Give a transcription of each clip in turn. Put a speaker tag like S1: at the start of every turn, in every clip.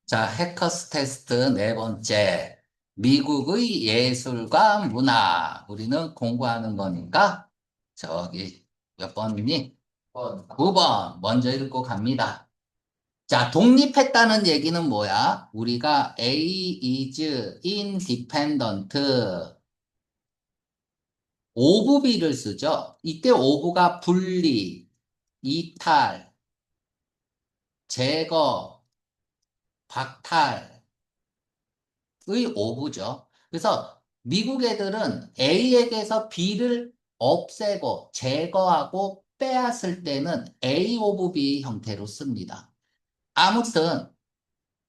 S1: 자, 해커스 테스트 네 번째. 미국의 예술과 문화. 우리는 공부하는 거니까, 저기, 몇 번이니? 9번. 먼저 읽고 갑니다. 자, 독립했다는 얘기는 뭐야? 우리가 A is independent. 오브비를 쓰죠. 이때 오브가 분리, 이탈, 제거, 박탈, 의 오브죠. 그래서 미국 애들은 A에게서 B를 없애고 제거하고 빼앗을 때는 A 오브 B 형태로 씁니다. 아무튼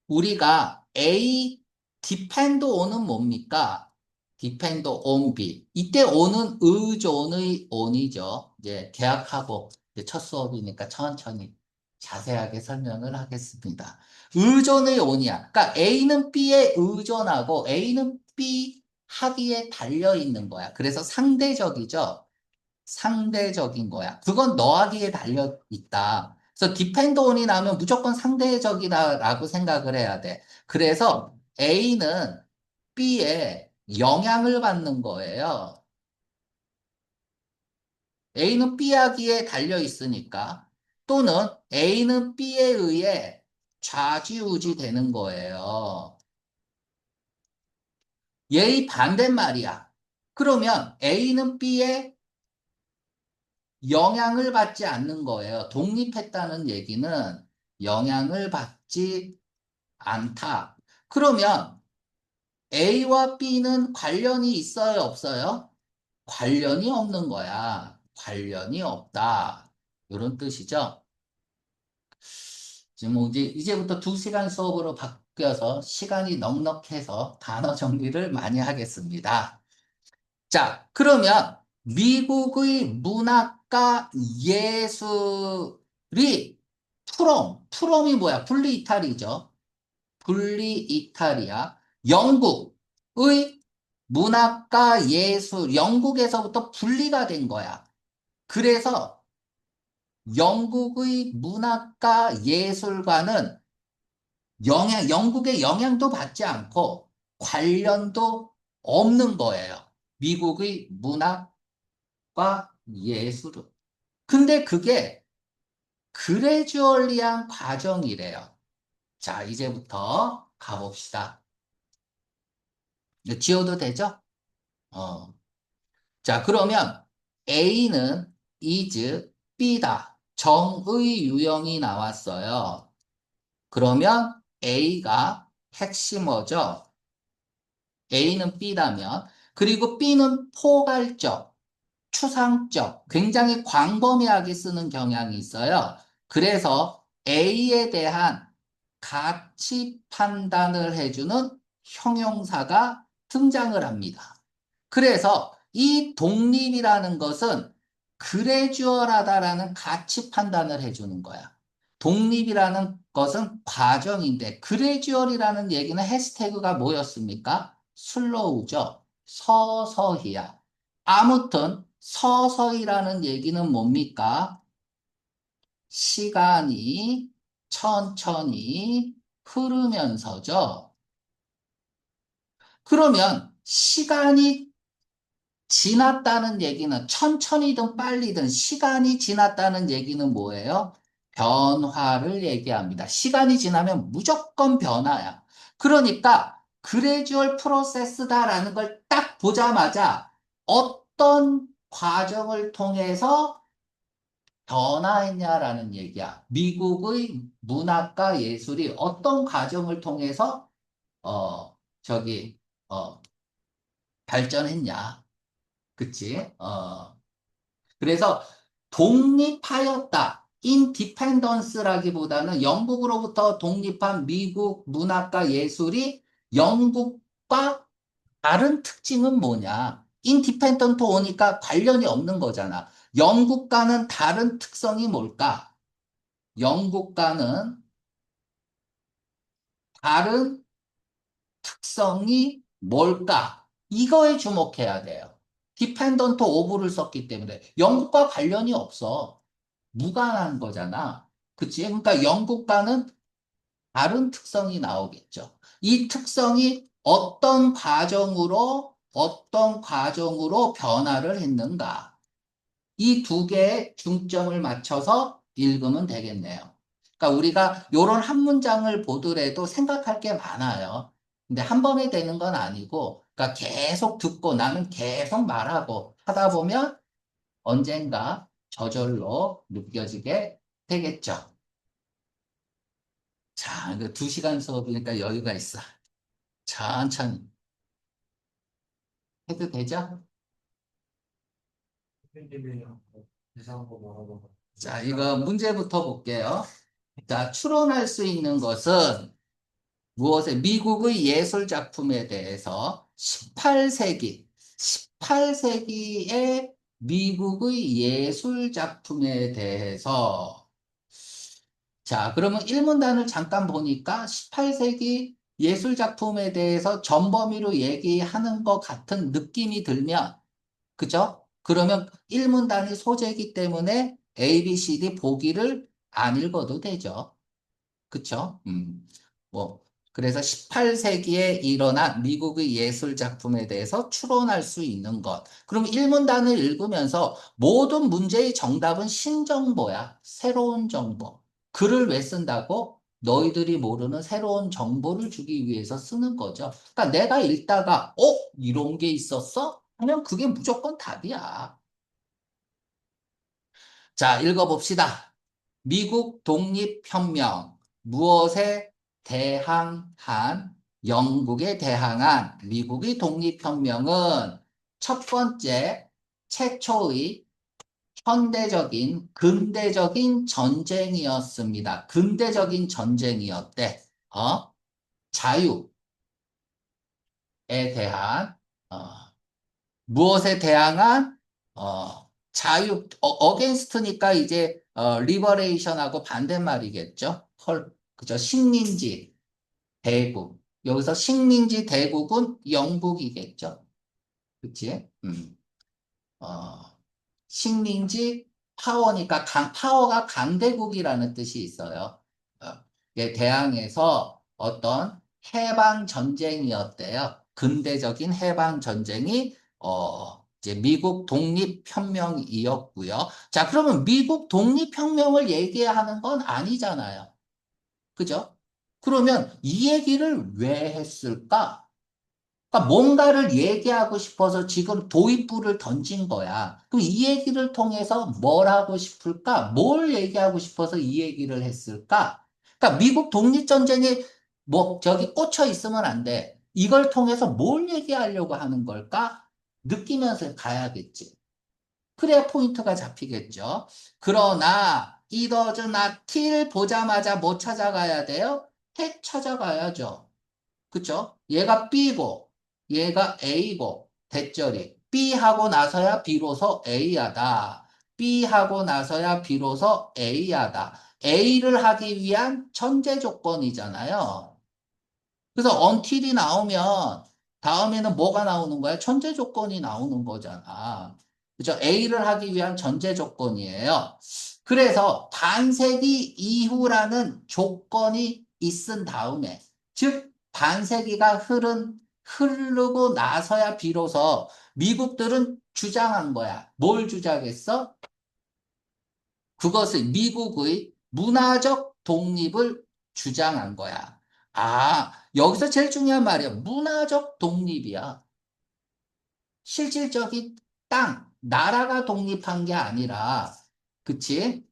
S1: 우리가 A depend on은 뭡니까? depend on B. 이때 on은 의존의 on이죠. 이제 계약하고 이제 첫 수업이니까 천천히 자세하게 설명을 하겠습니다. 의존의 on이야. 그러니까 A는 B에 의존하고 A는 B 하기에 달려 있는 거야. 그래서 상대적이죠. 상대적인 거야. 그건 너하기에 달려 있다. 그래서 depend on이 나오면 무조건 상대적이다라고 생각을 해야 돼. 그래서 A는 B에 영향을 받는 거예요. A는 B 하기에 달려 있으니까. 또는 A는 B에 의해 좌지우지 되는 거예요. 얘의 반대말이야. 그러면 A는 B에 영향을 받지 않는 거예요. 독립했다는 얘기는 영향을 받지 않다. 그러면 A와 B는 관련이 있어요, 없어요? 관련이 없는 거야. 관련이 없다. 이런 뜻이죠. 지금 뭐 이제부터 2시간 수업으로 바뀌어서 시간이 넉넉해서 단어 정리를 많이 하겠습니다. 자, 그러면 미국의 문학과 예술이 프롬이 뭐야? 분리이탈이죠. 분리이탈이야. 영국의 문학과 예술, 영국에서부터 분리가 된 거야. 그래서 영국의 문학과 예술과는 영국의 영향도 받지 않고 관련도 없는 거예요. 미국의 문학 과 예술은. 근데 그게 그레주얼리한 과정이래요. 자, 이제부터 가봅시다. 이거 지워도 되죠? 어. 자, 그러면 A는 is B다. 정의 유형이 나왔어요. 그러면 A가 핵심어죠. A는 B라면. 그리고 B는 포괄적. 추상적, 굉장히 광범위하게 쓰는 경향이 있어요. 그래서 A에 대한 가치 판단을 해주는 형용사가 등장을 합니다. 그래서 이 독립이라는 것은 그레주얼하다라는 가치 판단을 해주는 거야. 독립이라는 것은 과정인데 그레주얼이라는 얘기는 해시태그가 뭐였습니까? 슬로우죠. 서서히야. 아무튼 서서히라는 얘기는 뭡니까? 시간이 천천히 흐르면서죠. 그러면 시간이 지났다는 얘기는 천천히든 빨리든 시간이 지났다는 얘기는 뭐예요? 변화를 얘기합니다. 시간이 지나면 무조건 변화야. 그러니까 그레주얼 프로세스다라는 걸 딱 보자마자 어떤 과정을 통해서 변화했냐라는 얘기야. 미국의 문학과 예술이 어떤 과정을 통해서 저기 발전했냐. 그치? 그래서 독립하였다. 인디펜던스라기보다는 영국으로부터 독립한 미국 문학과 예술이 영국과 다른 특징은 뭐냐? 인디펜던트 오니까 관련이 없는 거잖아. 영국과는 다른 특성이 뭘까? 영국과는 다른 특성이 뭘까? 이거에 주목해야 돼요. 디펜던트 오브를 썼기 때문에 영국과 관련이 없어. 무관한 거잖아. 그치? 그러니까 영국과는 다른 특성이 나오겠죠. 이 특성이 어떤 과정으로 변화를 했는가. 이 두 개의 중점을 맞춰서 읽으면 되겠네요. 그러니까 우리가 이런 한 문장을 보더라도 생각할 게 많아요. 근데 한 번에 되는 건 아니고, 그러니까 계속 듣고 나는 계속 말하고 하다 보면 언젠가 저절로 느껴지게 되겠죠. 자, 이거 2시간 수업이니까 여유가 있어. 천천히 해도 되죠? 자, 이거 문제부터 볼게요. 자, 추론할 수 있는 것은 미국의 예술 작품에 대해서 18세기의 미국의 예술 작품에 대해서 자, 그러면 일문단을 잠깐 보니까 18세기 예술 작품에 대해서 전범위로 얘기하는 것 같은 느낌이 들면, 그죠? 그러면 일문단이 소재이기 때문에 A, B, C, D 보기를 안 읽어도 되죠. 그쵸? 뭐, 그래서 18세기에 일어난 미국의 예술 작품에 대해서 추론할 수 있는 것. 그럼 일문단을 읽으면서 모든 문제의 정답은 신정보야. 새로운 정보. 글을 왜 쓴다고? 너희들이 모르는 새로운 정보를 주기 위해서 쓰는 거죠. 그러니까 내가 읽다가, 이런 게 있었어? 하면 그게 무조건 답이야. 자, 읽어봅시다. 미국 독립혁명, 무엇에 대항한, 영국에 대항한 미국의 독립혁명은 첫 번째, 최초의 근대적인 전쟁이었습니다. 근대적인 전쟁이었대. 자유에 대한, 어, 무엇에 대항한 어게인스트니까 이제 리버레이션하고 반대말이겠죠. 그죠? 식민지 대국. 여기서 식민지 대국은 영국이겠죠. 그치? 어, 식민지 파워니까 파워가 강대국이라는 뜻이 있어요. 어, 예, 대항해서 어떤 해방 전쟁이었대요. 근대적인 해방 전쟁이 이제 미국 독립혁명이었고요. 자, 그러면 미국 독립혁명을 얘기하는 건 아니잖아요. 그죠? 그러면 이 얘기를 왜 했을까? 그러니까 뭔가를 얘기하고 싶어서 지금 도입부를 던진 거야. 그럼 이 얘기를 통해서 뭘 하고 싶을까? 뭘 얘기하고 싶어서 이 얘기를 했을까? 그러니까 미국 독립전쟁에 저기 꽂혀 있으면 안 돼. 이걸 통해서 뭘 얘기하려고 하는 걸까? 느끼면서 가야겠지. 그래야 포인트가 잡히겠죠. 그러나 it does not till 보자마자 뭐 찾아가야 돼요? 핵 찾아가야죠. 그쵸? 얘가 B고, 얘가 A고, 대절이. B 하고 나서야 비로소 A하다. B 하고 나서야 비로소 A하다. A를 하기 위한 전제 조건이잖아요. 그래서 until이 나오면 다음에는 뭐가 나오는 거야? 전제 조건이 나오는 거잖아. 그죠? A를 하기 위한 전제 조건이에요. 그래서 반세기 이후라는 조건이 있은 다음에, 즉, 반세기가 흐르고 나서야 비로소 미국들은 주장한 거야. 뭘 주장했어? 그것을 미국의 문화적 독립을 주장한 거야. 여기서 제일 중요한 말이야. 문화적 독립이야. 실질적인 나라가 독립한 게 아니라, 그치?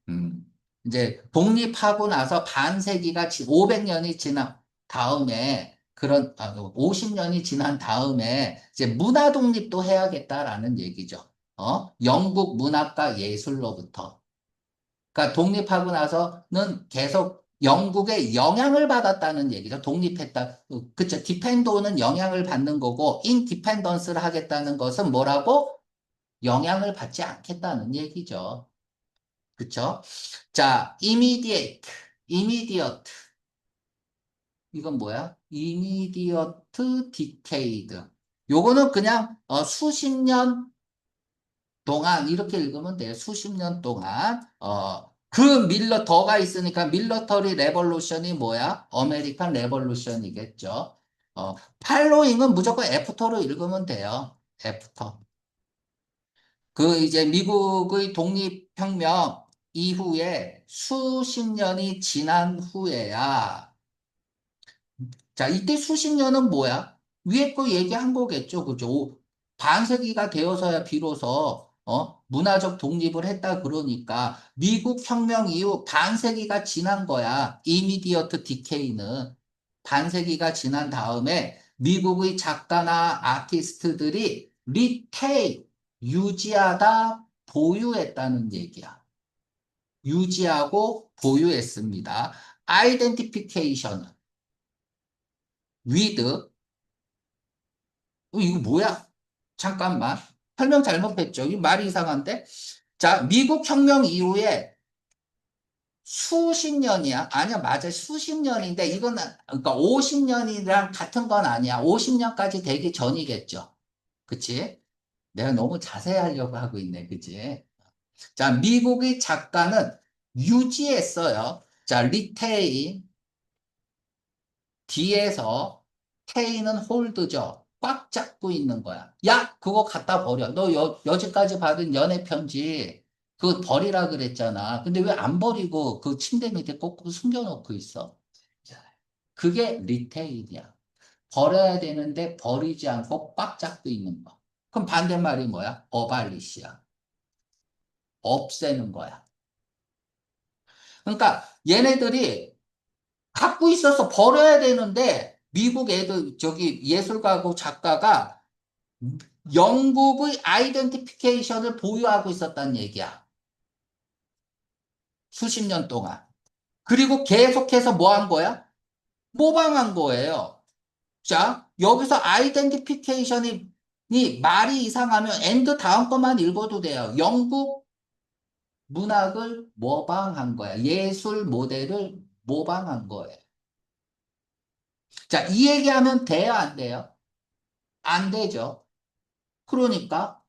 S1: 이제 독립하고 나서 반세기가 500년이 지난 다음에, 50년이 지난 다음에, 이제 문화 독립도 해야겠다라는 얘기죠. 영국 문학과 예술로부터. 그러니까 독립하고 나서는 계속 영국의 영향을 받았다는 얘기죠. 독립했다. 그쵸. 디펜도는 영향을 받는 거고, 인디펜던스를 하겠다는 것은 뭐라고? 영향을 받지 않겠다는 얘기죠. 그쵸? 자, immediate. 이건 뭐야? immediate decade. 요거는 그냥 수십 년 동안 이렇게 읽으면 돼요. 수십 년 동안 더가 있으니까 밀러터리 레볼루션이 뭐야? 어메리칸 레볼루션이겠죠. 팔로잉은 무조건 애프터로 읽으면 돼요. 애프터. 이제 미국의 독립혁명 이후에 수십 년이 지난 후에야 자, 이때 수십 년은 뭐야? 위에 거 얘기한 거겠죠. 그죠? 반세기가 되어서야 비로소, 문화적 독립을 했다 그러니까, 미국 혁명 이후 반세기가 지난 거야. 이미디어트 디케이는. 반세기가 지난 다음에 미국의 작가나 아티스트들이 유지하다, 보유했다는 얘기야. 유지하고 보유했습니다. 아이덴티피케이션은 with 이거 뭐야? 잠깐만. 설명 잘못했죠. 이 말이 이상한데? 자, 미국 혁명 이후에 수십 년이야. 아니야, 맞아. 수십 년인데, 이거는, 그러니까 50년이랑 같은 건 아니야. 50년까지 되기 전이겠죠. 그치? 내가 너무 자세히 하려고 하고 있네. 그치? 자, 미국의 작가는 유지했어요. 자, 리테인, 뒤에서 K는 홀드죠. 꽉 잡고 있는 거야. 야, 그거 갖다 버려. 너 여지까지 받은 연애 편지 그거 버리라 그랬잖아. 근데 왜 안 버리고 그 침대 밑에 거꾸로 숨겨놓고 있어? 그게 리테일이야. 버려야 되는데 버리지 않고 꽉 잡고 있는 거. 그럼 반대말이 뭐야? 어발리시야. 없애는 거야. 그러니까 얘네들이 갖고 있어서 버려야 되는데 미국 애들 저기 예술가고 작가가 영국의 아이덴티피케이션을 보유하고 있었다는 얘기야. 수십 년 동안. 그리고 계속해서 뭐 한 거야? 모방한 거예요. 자, 여기서 아이덴티피케이션이 말이 이상하면 엔드 다음 것만 읽어도 돼요. 영국 문학을 모방한 거야. 예술 모델을 모방한 거예요. 자, 이 얘기하면 돼요, 안 돼요? 안 되죠. 그러니까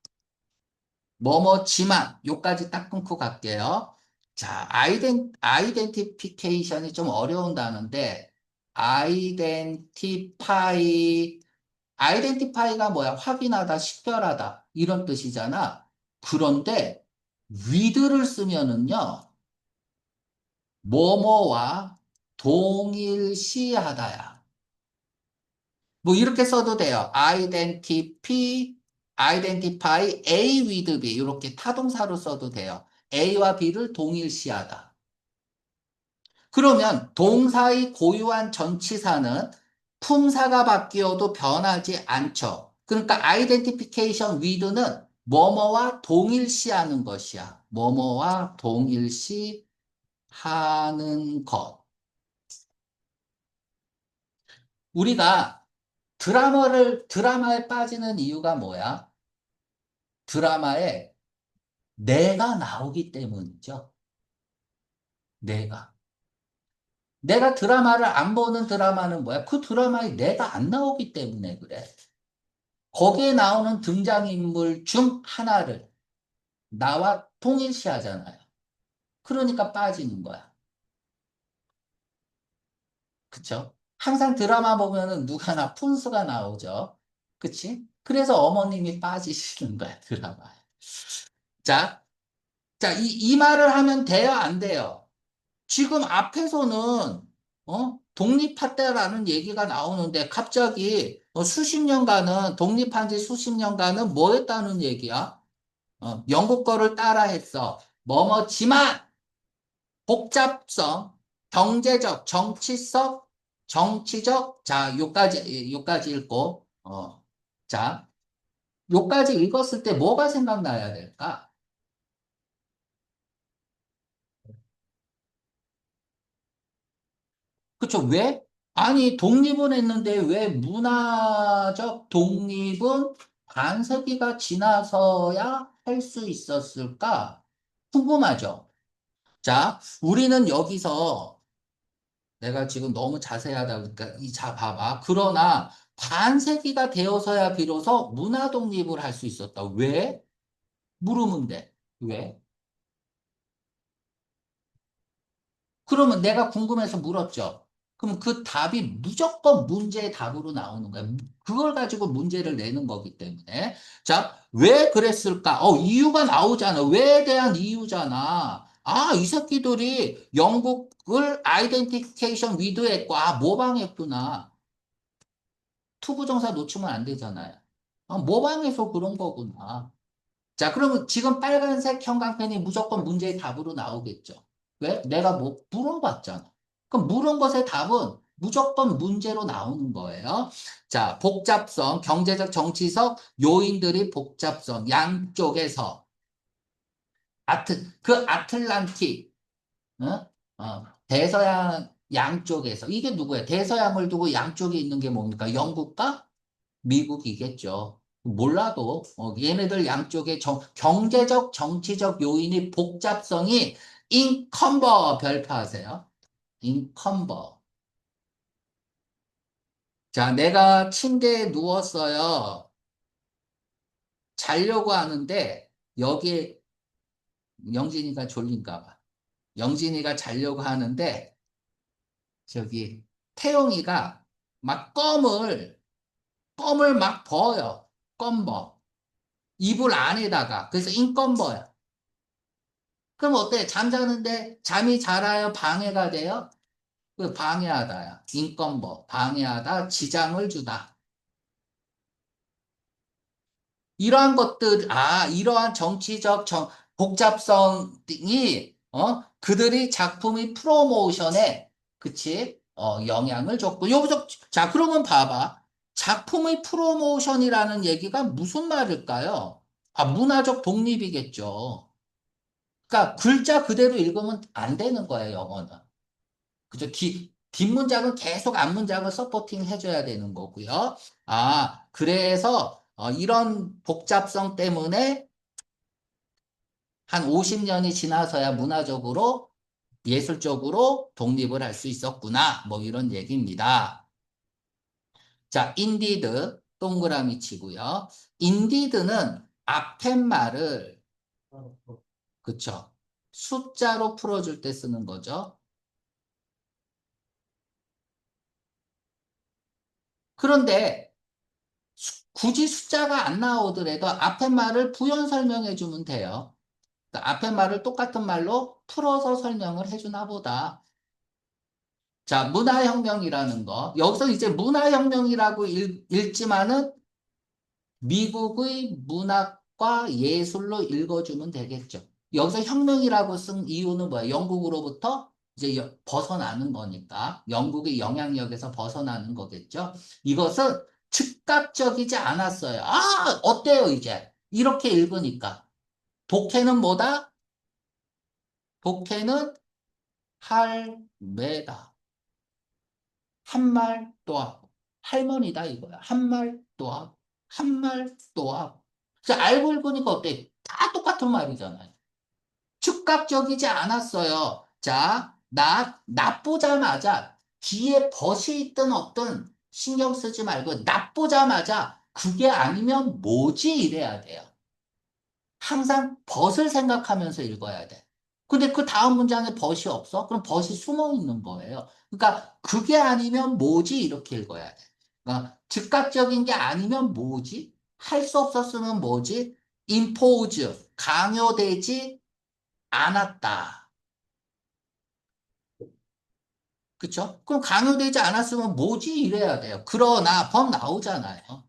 S1: 뭐뭐지만 요까지 딱 끊고 갈게요. 자, 아이덴티피케이션이 좀 어려운 단어인데 아이덴티파이 아이덴티파이가 뭐야? 확인하다, 식별하다 이런 뜻이잖아. 그런데 with를 쓰면은요. 뭐뭐와 동일시하다야. 뭐 이렇게 써도 돼요. identify A with B 이렇게 타동사로 써도 돼요. A와 B를 동일시하다. 그러면 동사의 고유한 전치사는 품사가 바뀌어도 변하지 않죠. 그러니까 identification with는 뭐뭐와 동일시하는 것이야. 뭐뭐와 동일시하는 것. 우리가 드라마에 빠지는 이유가 뭐야? 드라마에 내가 나오기 때문이죠. 내가. 내가 드라마를 안 보는 드라마는 뭐야? 그 드라마에 내가 안 나오기 때문에 그래. 거기에 나오는 등장인물 중 하나를 나와 통일시하잖아요. 그러니까 빠지는 거야. 그쵸? 항상 드라마 보면은 누가나 푼수가 나오죠. 그치? 그래서 어머님이 빠지시는 거야, 드라마에. 자, 자, 이 말을 하면 돼요, 안 돼요? 지금 앞에서는 독립했다라는 얘기가 나오는데 갑자기 수십 년간은 독립한 지 수십 년간은 뭐 했다는 얘기야? 영국 거를 따라했어. 뭐뭐지만 복잡성, 경제적, 정치적, 자, 요까지 읽고 자, 요까지 읽었을 때 뭐가 생각나야 될까? 그쵸? 왜? 아니, 독립은 했는데 왜 문화적 독립은 반세기가 지나서야 할 수 있었을까? 궁금하죠? 자, 우리는 여기서 내가 지금 너무 자세하다 보니까 봐봐. 그러나 반세기가 되어서야 비로소 문화 독립을 할 수 있었다. 왜? 물으면 돼. 왜? 그러면 내가 궁금해서 물었죠. 그럼 그 답이 무조건 문제의 답으로 나오는 거야. 그걸 가지고 문제를 내는 거기 때문에. 자, 왜 그랬을까? 이유가 나오잖아. 왜에 대한 이유잖아. 아, 이 새끼들이 영국을 아이덴티피케이션 위드했고, 모방했구나. 투부정사 놓치면 안 되잖아요. 모방해서 그런 거구나. 자, 그러면 지금 빨간색 형광펜이 무조건 문제의 답으로 나오겠죠. 왜? 내가 뭐 물어봤잖아. 그럼 물은 것의 답은 무조건 문제로 나오는 거예요. 자, 복잡성, 경제적, 정치적 요인들이 복잡성, 양쪽에서 그 아틀란틱, 어? 대서양 양쪽에서 이게 누구야? 대서양을 두고 양쪽에 있는 게 뭡니까? 영국과 미국이겠죠. 몰라도 얘네들 양쪽에 경제적, 정치적 요인이 복잡성이 인컨버 별표하세요. 인컨버. 자, 내가 침대에 누웠어요. 자려고 하는데 여기에 영진이가 졸린가 봐. 영진이가 자려고 하는데 저기 태용이가 막 껌을 막 버요. 껌버. 이불 안에다가. 그래서 인껌버야. 그럼 어때? 잠자는데 잠이 잘 와요? 방해가 돼요? 그 방해하다야. 인권법. 방해하다. 지장을 주다. 이러한 것들, 이러한 정치적 복잡성이, 그들이 작품의 프로모션에, 그치? 영향을 줬고. 여기서, 자, 그러면 봐봐. 작품의 프로모션이라는 얘기가 무슨 말일까요? 문화적 독립이겠죠. 그러니까 글자 그대로 읽으면 안 되는 거예요, 영어는. 그죠? 뒷문장은 계속 앞문장을 서포팅 해줘야 되는 거고요. 그래서 이런 복잡성 때문에 한 50년이 지나서야 문화적으로, 예술적으로 독립을 할 수 있었구나. 뭐 이런 얘기입니다. 자, indeed, 동그라미 치고요. indeed는 앞에 말을, 그쵸? 숫자로 풀어줄 때 쓰는 거죠. 그런데 굳이 숫자가 안 나오더라도 앞에 말을 부연 설명해 주면 돼요. 그러니까 앞에 말을 똑같은 말로 풀어서 설명을 해주나 보다. 자, 문화혁명이라는 거. 여기서 이제 문화혁명이라고 읽지만은 미국의 문학과 예술로 읽어주면 되겠죠. 여기서 혁명이라고 쓴 이유는 뭐야? 영국으로부터 이제 벗어나는 거니까. 영국의 영향력에서 벗어나는 거겠죠. 이것은 즉각적이지 않았어요. 어때요, 이제? 이렇게 읽으니까. 독해는 뭐다? 독해는 할매다. 한 말 또 하고. 할머니다, 이거야. 한 말 또 하고. 한 말 또 하고. 그래서 알고 읽으니까 어때? 다 똑같은 말이잖아요. 즉각적이지 않았어요. 자, 납보자마자 뒤에 벗이 있든 없든 신경 쓰지 말고 납보자마자 그게 아니면 뭐지? 이래야 돼요. 항상 벗을 생각하면서 읽어야 돼. 근데 그 다음 문장에 벗이 없어? 그럼 벗이 숨어 있는 거예요. 그러니까 그게 아니면 뭐지? 이렇게 읽어야 돼. 그러니까 즉각적인 게 아니면 뭐지? 할 수 없었으면 뭐지? impose, 강요되지 않았다. 그쵸? 그럼 강요되지 않았으면 뭐지? 이래야 돼요. 그러나 법 나오잖아요.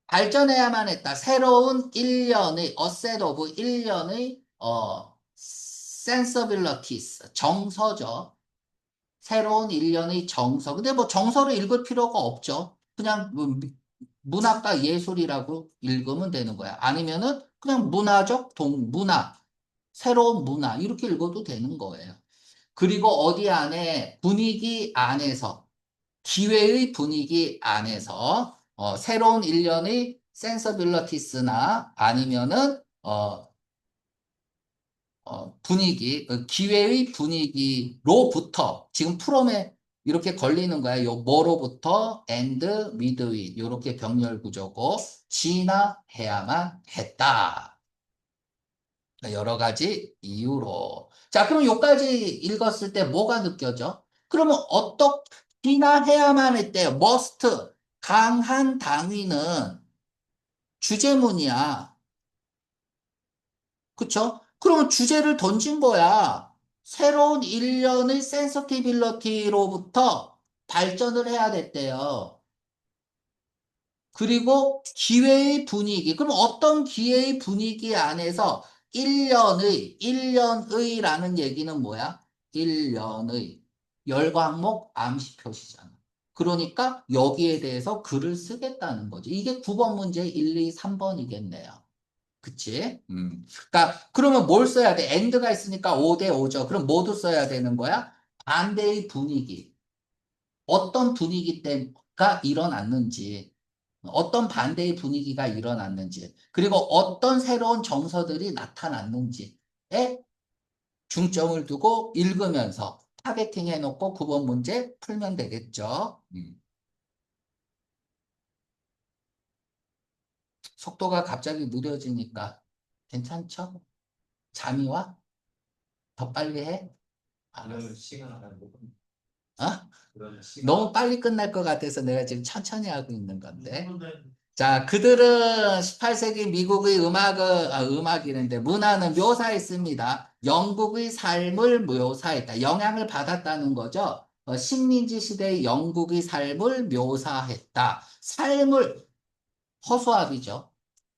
S1: 발전해야만 했다. 새로운 1년의 어셋 오브 1년의 sensibilities 정서죠. 새로운 1년의 정서. 근데 뭐 정서를 읽을 필요가 없죠. 그냥 문학과 예술이라고 읽으면 되는 거야. 아니면은 그냥 문화, 새로운 문화 이렇게 읽어도 되는 거예요. 그리고 어디 안에 분위기 안에서 기회의 분위기 안에서 새로운 일련의 센서빌러티스나 아니면은 분위기, 기회의 분위기로부터 지금 프롬에 이렇게 걸리는 거야. 요 뭐로부터 and with 이렇게 병렬 구조고 진화해야만 했다. 여러 가지 이유로. 자, 그럼 요까지 읽었을 때 뭐가 느껴져? 그러면 어떻게나 해야만 했대요. must. 강한 당위는 주제문이야. 그쵸? 그러면 주제를 던진 거야. 새로운 일련의 센서티빌리티로부터 발전을 해야 됐대요. 그리고 기회의 분위기. 그럼 어떤 기회의 분위기 안에서 1년의라는 얘기는 뭐야? 1년의 열광목 암시 표시잖아. 그러니까 여기에 대해서 글을 쓰겠다는 거지. 이게 9번 문제 1, 2, 3번이겠네요. 그치? 그러니까 그러면 뭘 써야 돼? and가 있으니까 5대 5죠. 그럼 뭐도 써야 되는 거야? 반대의 분위기. 어떤 분위기 때가 일어났는지, 어떤 반대의 분위기가 일어났는지, 그리고 어떤 새로운 정서들이 나타났는지에 중점을 두고 읽으면서 타겟팅 해놓고 9번 문제 풀면 되겠죠. 속도가 갑자기 느려지니까 괜찮죠? 잠이 와? 더 빨리 해? 알았어. 어? 너무 빨리 끝날 것 같아서 내가 지금 천천히 하고 있는 건데. 자, 그들은 18세기 미국의 음악이는데 문화는 묘사했습니다. 영국의 삶을 묘사했다. 영향을 받았다는 거죠. 식민지 시대의 영국의 삶을 묘사했다. 삶을 허수아비죠.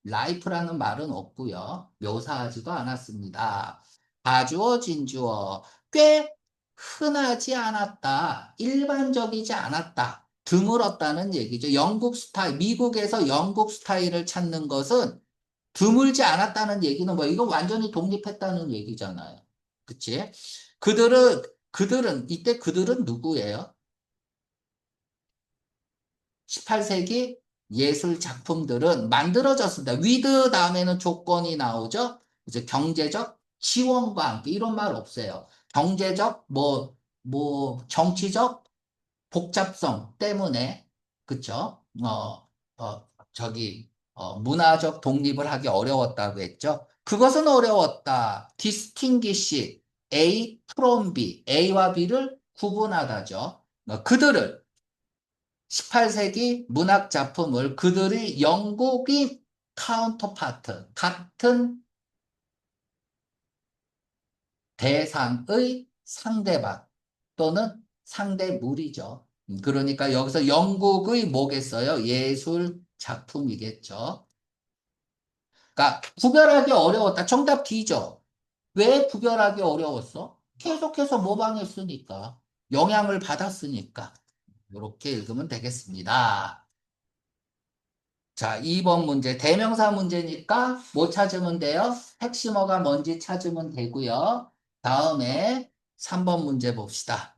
S1: 라이프라는 말은 없고요. 묘사하지도 않았습니다. 가주어, 진주어. 꽤 흔하지 않았다. 일반적이지 않았다. 드물었다는 얘기죠. 영국 스타일, 미국에서 영국 스타일을 찾는 것은 드물지 않았다는 얘기는 뭐, 이건 완전히 독립했다는 얘기잖아요. 그치? 이때 그들은 누구예요? 18세기 예술 작품들은 만들어졌습니다. 위드 다음에는 조건이 나오죠. 이제 경제적 지원과 함께 이런 말 없어요. 경제적 정치적 복잡성 때문에 그쵸? 문화적 독립을 하기 어려웠다고 했죠. 그것은 어려웠다. distinguish A from B, A와 B를 구분하다죠. 그들을 18세기 문학 작품을 그들의 영국인 카운터파트, 같은 대상의 상대방 또는 상대물이죠. 그러니까 여기서 영국의 뭐겠어요? 예술 작품이겠죠. 그러니까 구별하기 어려웠다. 정답 D죠. 왜 구별하기 어려웠어? 계속해서 모방했으니까. 영향을 받았으니까. 이렇게 읽으면 되겠습니다. 자, 2번 문제. 대명사 문제니까 뭐 찾으면 돼요? 핵심어가 뭔지 찾으면 되고요. 다음에 3번 문제 봅시다.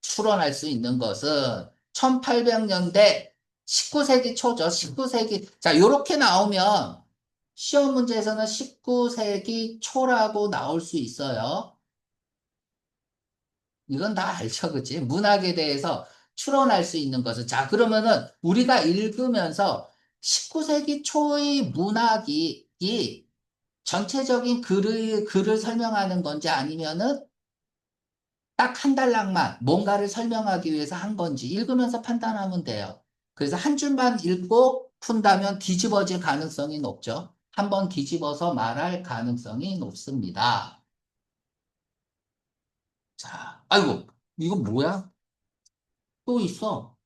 S1: 추론할 수 있는 것은 1800년대 19세기 초죠. 19세기. 자, 요렇게 나오면 시험 문제에서는 19세기 초라고 나올 수 있어요. 이건 다 알죠, 그치? 문학에 대해서 추론할 수 있는 것은. 자, 그러면은 우리가 읽으면서 19세기 초의 문학이 이 전체적인 글을 설명하는 건지 아니면은 딱 한 달락만 뭔가를 설명하기 위해서 한 건지 읽으면서 판단하면 돼요. 그래서 한 줄만 읽고 푼다면 뒤집어질 가능성이 높죠. 한번 뒤집어서 말할 가능성이 높습니다. 자, 아이고, 이거 뭐야? 또 있어.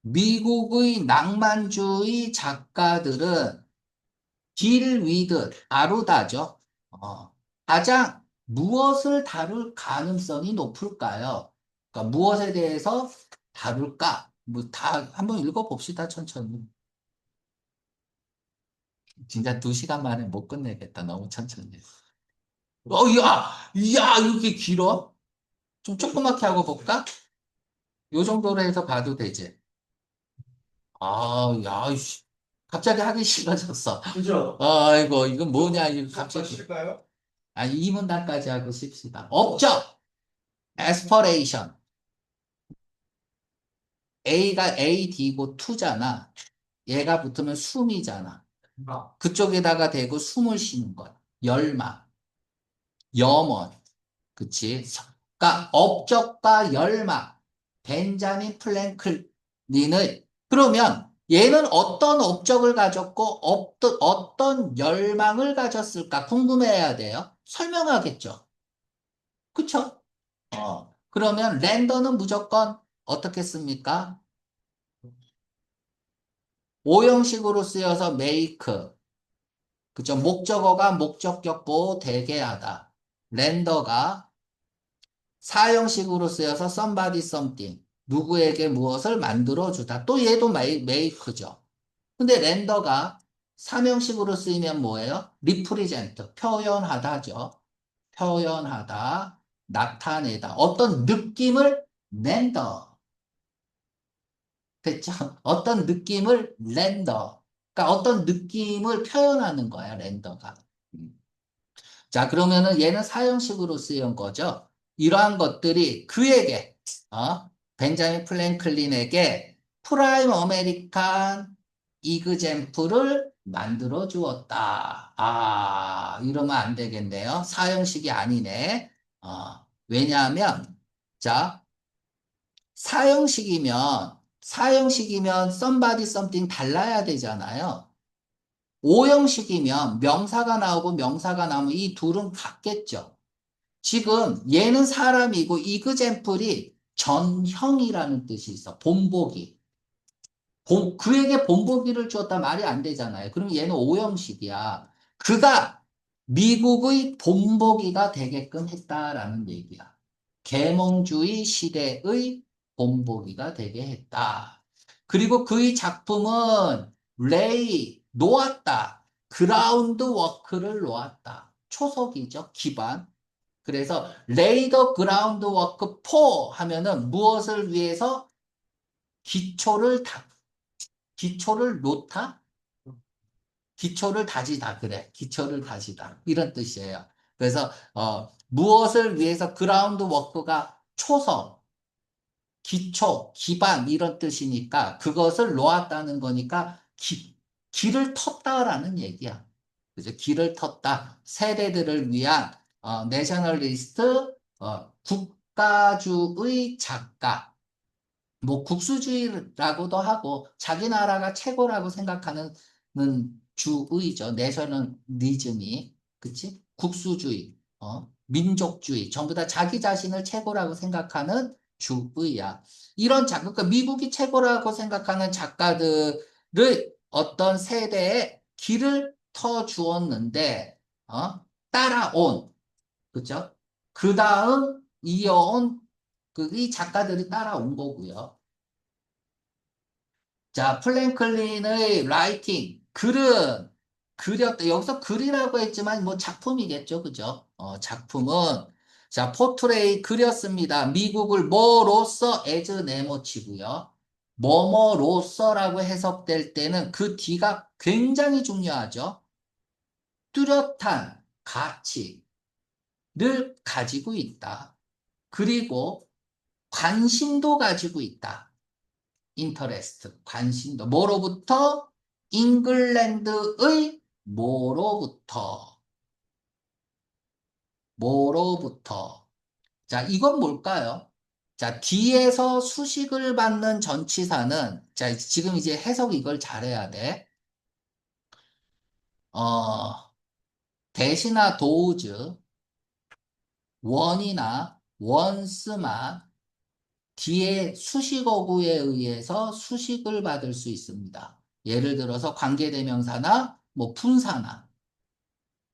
S1: 미국의 낭만주의 작가들은 길 위드 다루다죠. 가장 무엇을 다룰 가능성이 높을까요? 그러니까 무엇에 대해서 다룰까? 뭐 다 한번 읽어봅시다, 천천히. 진짜 2시간 만에 못 끝내겠다. 너무 천천히. 야, 이렇게 길어? 좀 조그맣게 하고 볼까? 요 정도로 해서 봐도 되지. 씨. 갑자기 하기 싫어졌어.
S2: 그죠?
S1: 아이고, 이건 뭐냐, 이거 갑자기.
S2: 실까요?
S1: 이 문단까지 하고 싶시다. 없죠? aspiration. A가 A, D고 2잖아. 얘가 붙으면 숨이잖아. 그쪽에다가 대고 숨을 쉬는 거야. 열망. 염원, 그치? 그러니까 업적과 열망, 벤자민 플랭클린의 그러면 얘는 어떤 업적을 가졌고 어떤 열망을 가졌을까 궁금해야 돼요. 설명하겠죠. 그쵸? 그러면 랜더는 무조건 어떻게 씁니까? 오형식으로 쓰여서 make. 그죠? 목적어가 목적격 보호 되게 하다. 랜더가 사형식으로 쓰여서 somebody something. 누구에게 무엇을 만들어주다. 또 얘도 make죠. 근데 랜더가 삼형식으로 쓰이면 뭐예요? represent. 표현하다죠. 표현하다. 나타내다. 어떤 느낌을 낸다. 됐죠? 어떤 느낌을 렌더. 그러니까 어떤 느낌을 표현하는 거야, 렌더가. 음. 자, 그러면은 얘는 사형식으로 쓰인 거죠. 이러한 것들이 그에게, 벤자민 플랭클린에게 프라임 아메리칸 이그잼플을 만들어 주었다. 아, 이러면 안 되겠네요. 사형식이 아니네. 왜냐하면, 자, 사형식이면 somebody something 달라야 되잖아요. 오형식이면 명사가 나오고 명사가 나오면 이 둘은 같겠죠. 지금 얘는 사람이고 이그젠플이 전형이라는 뜻이 있어. 본보기. 그에게 본보기를 주었다 말이 안 되잖아요. 그럼 얘는 오형식이야. 그가 미국의 본보기가 되게끔 했다라는 얘기야. 계몽주의 시대의 본보기가 되게 했다. 그리고 그의 작품은 놓았다. 그라운드 워크를 놓았다. 초석이죠. 기반. 그래서 lay the groundwork for 하면은 무엇을 위해서 기초를 기초를 놓다? 기초를 다지다. 그래. 기초를 다지다. 이런 뜻이에요. 그래서, 무엇을 위해서 그라운드 워크가 초석, 기초, 기반 이런 뜻이니까 그것을 놓았다는 거니까 길을 텄다라는 얘기야. 그죠? 길을 텄다. 세대들을 위한, 내셔널리스트, 국가주의 작가. 뭐 국수주의라고도 하고 자기 나라가 최고라고 생각하는 주의죠. 내셔널리즘이. 그치? 국수주의, 민족주의. 전부 다 자기 자신을 최고라고 생각하는 주의야. 이런 작가, 그러니까 미국이 최고라고 생각하는 작가들을 어떤 세대에 길을 터 주었는데, 따라온, 그죠? 그 다음 이어온 이 작가들이 따라온 거고요. 자, 플랭클린의 라이팅, 글은 그렸다. 여기서 글이라고 했지만 뭐 작품이겠죠. 그죠? 작품은 자, 포트레이 그렸습니다. 미국을 뭐로써 as 네모치고요. 뭐뭐로써라고 해석될 때는 그 뒤가 굉장히 중요하죠. 뚜렷한 가치를 가지고 있다. 그리고 관심도 가지고 있다. 인터레스트, 관심도. 뭐로부터? 잉글랜드의 뭐로부터. 자, 이건 뭘까요? 자, 뒤에서 수식을 받는 전치사는, 자, 지금 이제 해석 이걸 잘해야 돼. 어, 대시나 도우즈, 원이나 원스만 뒤에 수식어구에 의해서 수식을 받을 수 있습니다. 예를 들어서 관계대명사나 뭐 분사나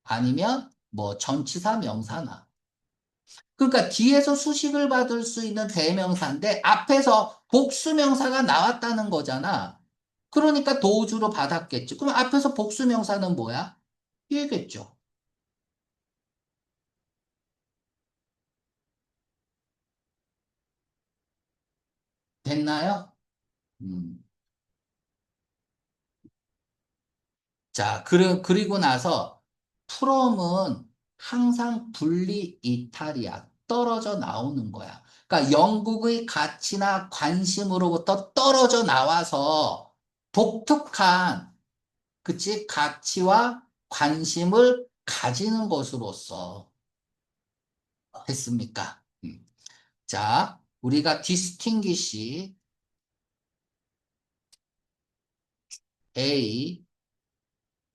S1: 아니면 뭐 전치사 명사나. 그러니까 뒤에서 수식을 받을 수 있는 대명사인데 앞에서 복수명사가 나왔다는 거잖아. 그러니까 도주로 받았겠죠. 그럼 앞에서 복수명사는 뭐야? 얘겠죠. 됐나요? 음. 자, 그리고 나서 프롬은 항상 분리 이탈이야. 떨어져 나오는 거야. 그러니까 영국의 가치나 관심으로부터 떨어져 나와서 독특한, 그치? 가치와 관심을 가지는 것으로서. 됐습니까? 자, 우리가 distinguish A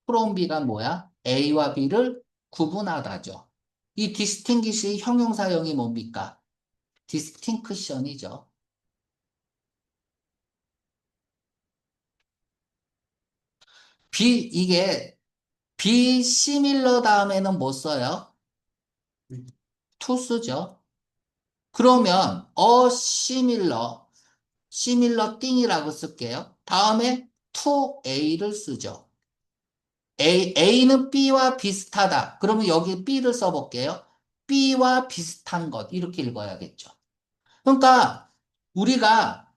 S1: from B가 뭐야? A와 B를 구분하다죠. 이 distinguish의 형용사형이 뭡니까? distinction이죠. 이게 be similar 다음에는 뭐 써요? to 쓰죠. 그러면 similar thing이라고 쓸게요. 다음에 to A를 쓰죠. A는 B와 비슷하다. 그러면 여기 B를 써볼게요. B와 비슷한 것. 이렇게 읽어야겠죠. 그러니까 우리가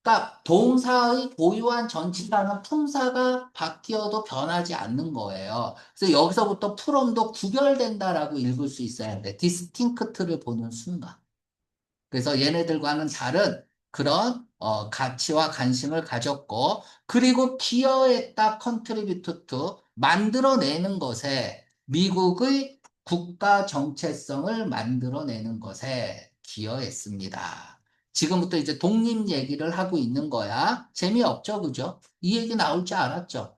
S1: 그러니까 동사의 고유한 전치사는 품사가 바뀌어도 변하지 않는 거예요. 그래서 여기서부터 from도 구별된다라고 읽을 수 있어야 돼. distinct를 보는 순간. 그래서 얘네들과는 다른 그런 가치와 관심을 가졌고 그리고 기여했다 contribute to 만들어내는 것에 미국의 국가 정체성을 만들어내는 것에 기여했습니다. 지금부터 이제 독립 얘기를 하고 있는 거야. 재미없죠, 그죠? 이 얘기 나올 줄 알았죠?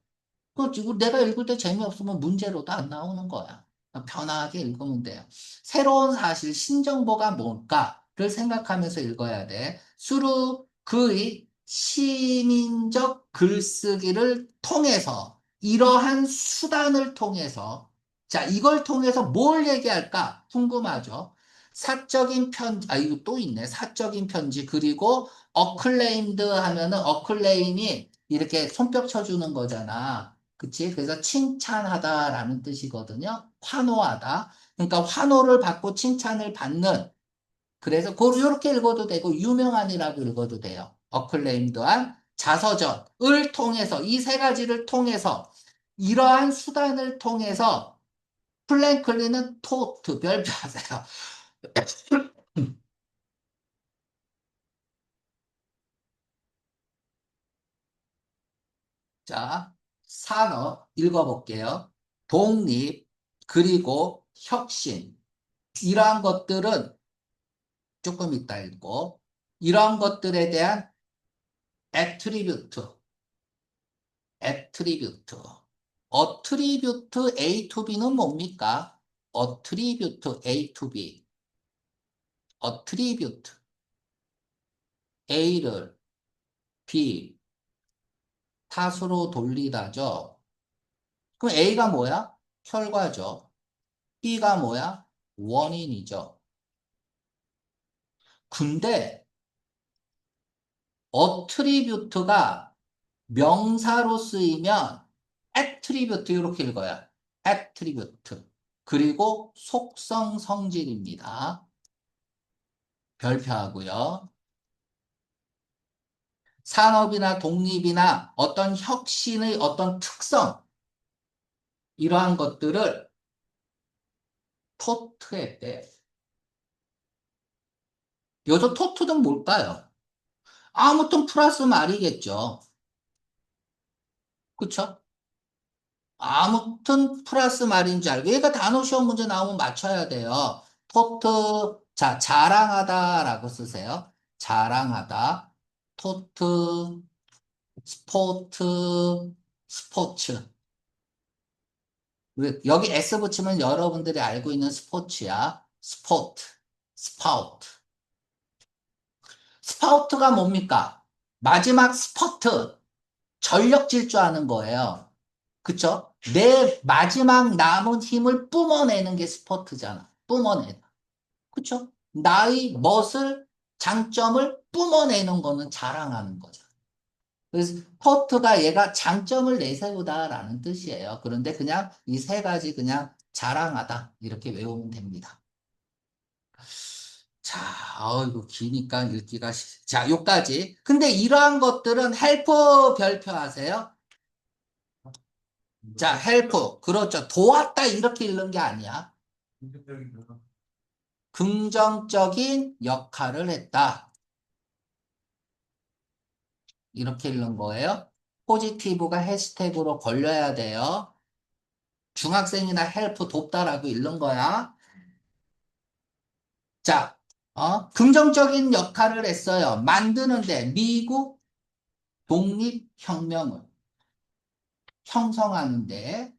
S1: 그 지금 내가 읽을 때 재미없으면 문제로도 안 나오는 거야. 편하게 읽으면 돼요. 새로운 사실, 신정보가 뭘까를 생각하면서 읽어야 돼. 수루 그의 시민적 글쓰기를 통해서 이러한 수단을 통해서 자, 이걸 통해서 뭘 얘기할까? 궁금하죠? 사적인 편지, 이거 또 있네. 사적인 편지, 그리고 어클레임드 하면은 어클레임이 이렇게 손뼉 쳐주는 거잖아. 그치? 그래서 칭찬하다라는 뜻이거든요. 환호하다. 그러니까 환호를 받고 칭찬을 받는. 그래서 이렇게 읽어도 되고 유명한이라고 읽어도 돼요. 어클레임드한 자서전을 통해서 이 세 가지를 통해서 이러한 수단을 통해서 플랭클린은 토트 별표하세요. 자, 산업 읽어볼게요. 독립 그리고 혁신 이러한 것들은 조금 이따 읽고 이러한 것들에 대한 attribute, attribute, attribute A to B는 뭡니까? attribute A to B, attribute A를 B 탓으로 돌리다죠. 그럼 A가 뭐야? 결과죠. B가 뭐야? 원인이죠. 근데 attribute가 명사로 쓰이면 attribute 이렇게 읽어요. attribute. 그리고 속성 성질입니다. 별표하고요. 산업이나 독립이나 어떤 혁신의 어떤 특성 이러한 것들을 토트했대. 여기서 토트는 뭘까요? 아무튼 플러스 말이겠죠. 그쵸? 아무튼 플러스 말인 줄 알고 얘가 단어 시험 문제 나오면 맞춰야 돼요. 토트 자 자랑하다라고 쓰세요. 자랑하다 토트 스포트 스포츠 여기 S 붙이면 여러분들이 알고 있는 스포츠야. 스포트 스파우트 스파우트가 뭡니까? 마지막 스포트 전력 질주하는 거예요. 그쵸? 내 마지막 남은 힘을 뿜어내는 게 스포트잖아. 뿜어내다. 그쵸? 나의 멋을, 장점을 뿜어내는 거는 자랑하는 거죠. 그래서 스포트가 얘가 장점을 내세우다라는 뜻이에요. 그런데 그냥 이 세 가지 그냥 자랑하다. 이렇게 외우면 됩니다. 자, 이거 기니까 읽기가 자, 요까지. 근데 이러한 것들은 헬프 별표하세요. 자, 헬프. 그렇죠. 도왔다 이렇게 읽는 게 아니야. 긍정적인 역할을 했다. 이렇게 읽는 거예요. 포지티브가 해시태그로 걸려야 돼요. 중학생이나 헬프 돕다라고 읽는 거야. 자, 긍정적인 역할을 했어요. 만드는데 미국 독립혁명을 형성하는데,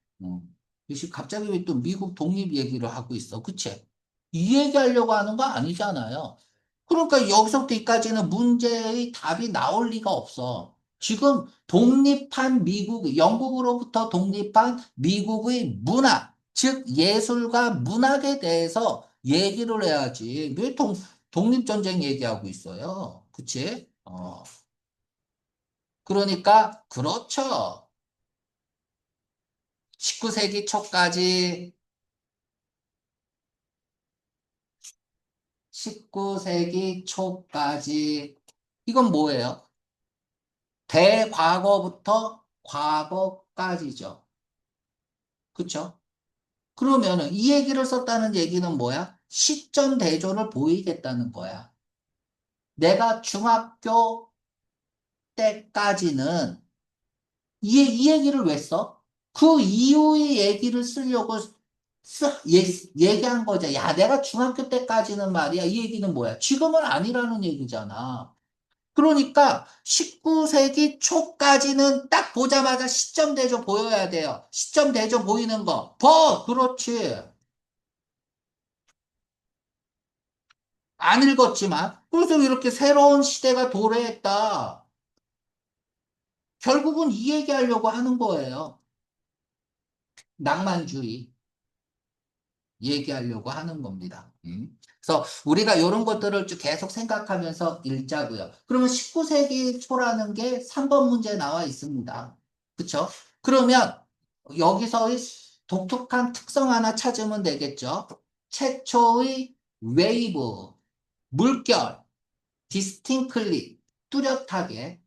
S1: 그래서 갑자기 왜 또 미국 독립 얘기를 하고 있어? 그치? 이 얘기하려고 하는 거 아니잖아요. 그러니까 여기서부터 여기까지는 문제의 답이 나올 리가 없어. 지금 독립한 미국, 영국으로부터 독립한 미국의 문화, 즉 예술과 문학에 대해서 얘기를 해야지. 왜 독립전쟁 얘기하고 있어요? 그치? 그러니까, 그렇죠. 19세기 초까지 19세기 초까지 이건 뭐예요? 대과거부터 과거까지죠. 그쵸? 그러면은 이 얘기를 썼다는 얘기는 뭐야? 시점 대조를 보이겠다는 거야. 내가 중학교 때까지는 이 얘기를 왜 써? 그 이후의 얘기를 쓰려고 얘기한 거죠. 야, 내가 중학교 때까지는 말이야. 이 얘기는 뭐야? 지금은 아니라는 얘기잖아. 그러니까 19세기 초까지는 딱 보자마자 시점 대조 보여야 돼요. 시점 대조 보이는 거. 그렇지. 안 읽었지만. 그래서 이렇게 새로운 시대가 도래했다. 결국은 이 얘기하려고 하는 거예요. 낭만주의. 얘기하려고 하는 겁니다. 그래서 우리가 이런 것들을 쭉 계속 생각하면서 읽자고요. 그러면 19세기 초라는 게 3번 문제에 나와 있습니다. 그쵸? 그러면 여기서의 독특한 특성 하나 찾으면 되겠죠? 최초의 웨이브, 물결, 디스팅클리, 뚜렷하게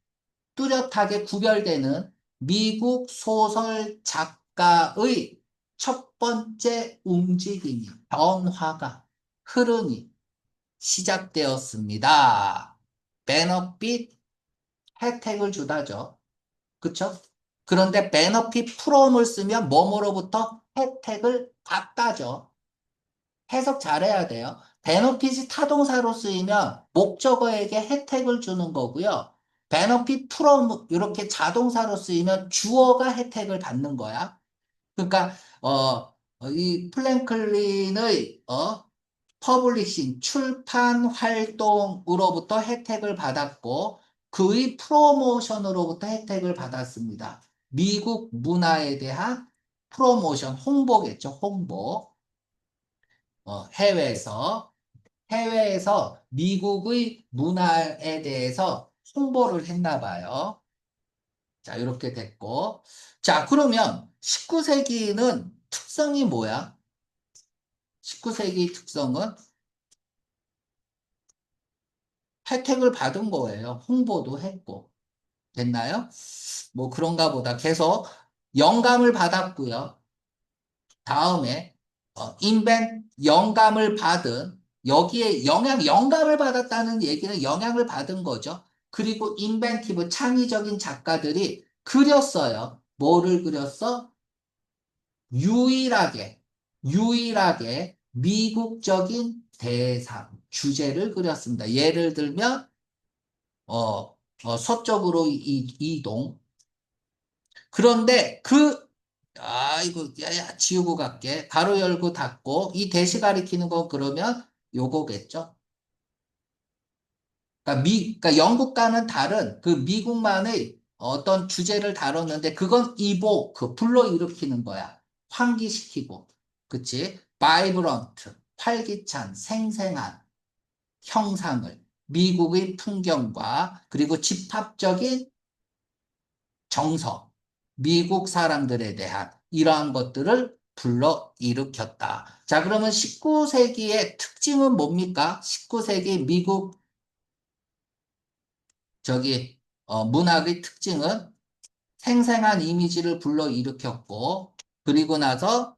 S1: 구별되는 미국 소설 작가의 첫 번째 움직임이, 변화가, 흐름이 시작되었습니다. 베너핏 혜택을 주다죠. 그쵸? 그런데 베너핏 프롬을 쓰면 뭐뭐로부터 혜택을 받다죠. 해석 잘해야 돼요. 베너핏이 타동사로 쓰이면 목적어에게 혜택을 주는 거고요. 베너핏 프롬 이렇게 자동사로 쓰이면 주어가 혜택을 받는 거야. 그러니까 이 플랭클린의 퍼블리싱 출판 활동으로부터 혜택을 받았고 그의 프로모션으로부터 혜택을 받았습니다. 미국 문화에 대한 프로모션, 홍보겠죠, 홍보. 해외에서 미국의 문화에 대해서 홍보를 했나 봐요. 자, 이렇게 됐고. 자, 그러면 19세기는 특성이 뭐야? 19세기 특성은 혜택을 받은 거예요. 홍보도 했고. 됐나요? 뭐 그런가 보다. 계속 영감을 받았고요. 다음에 영감을 받은 여기에 영감을 받았다는 얘기는 영향을 받은 거죠. 그리고 인벤티브 창의적인 작가들이 그렸어요. 뭐를 그렸어? 유일하게 미국적인 대상 주제를 그렸습니다. 예를 들면 서쪽으로 이동. 그런데 이거, 야, 지우고 갈게. 가로 열고 닫고, 이 대시 가리키는 거 그러면 요거겠죠? 그러니까 영국과는 다른 그 미국만의 어떤 주제를 다뤘는데, 그건 불러일으키는 거야. 환기시키고. 그치? 바이브런트, 활기찬, 생생한 형상을, 미국의 풍경과, 그리고 집합적인 정서, 미국 사람들에 대한 이러한 것들을 불러 일으켰다. 자, 그러면 19세기의 특징은 뭡니까? 19세기 미국 문학의 특징은 생생한 이미지를 불러 일으켰고, 그리고 나서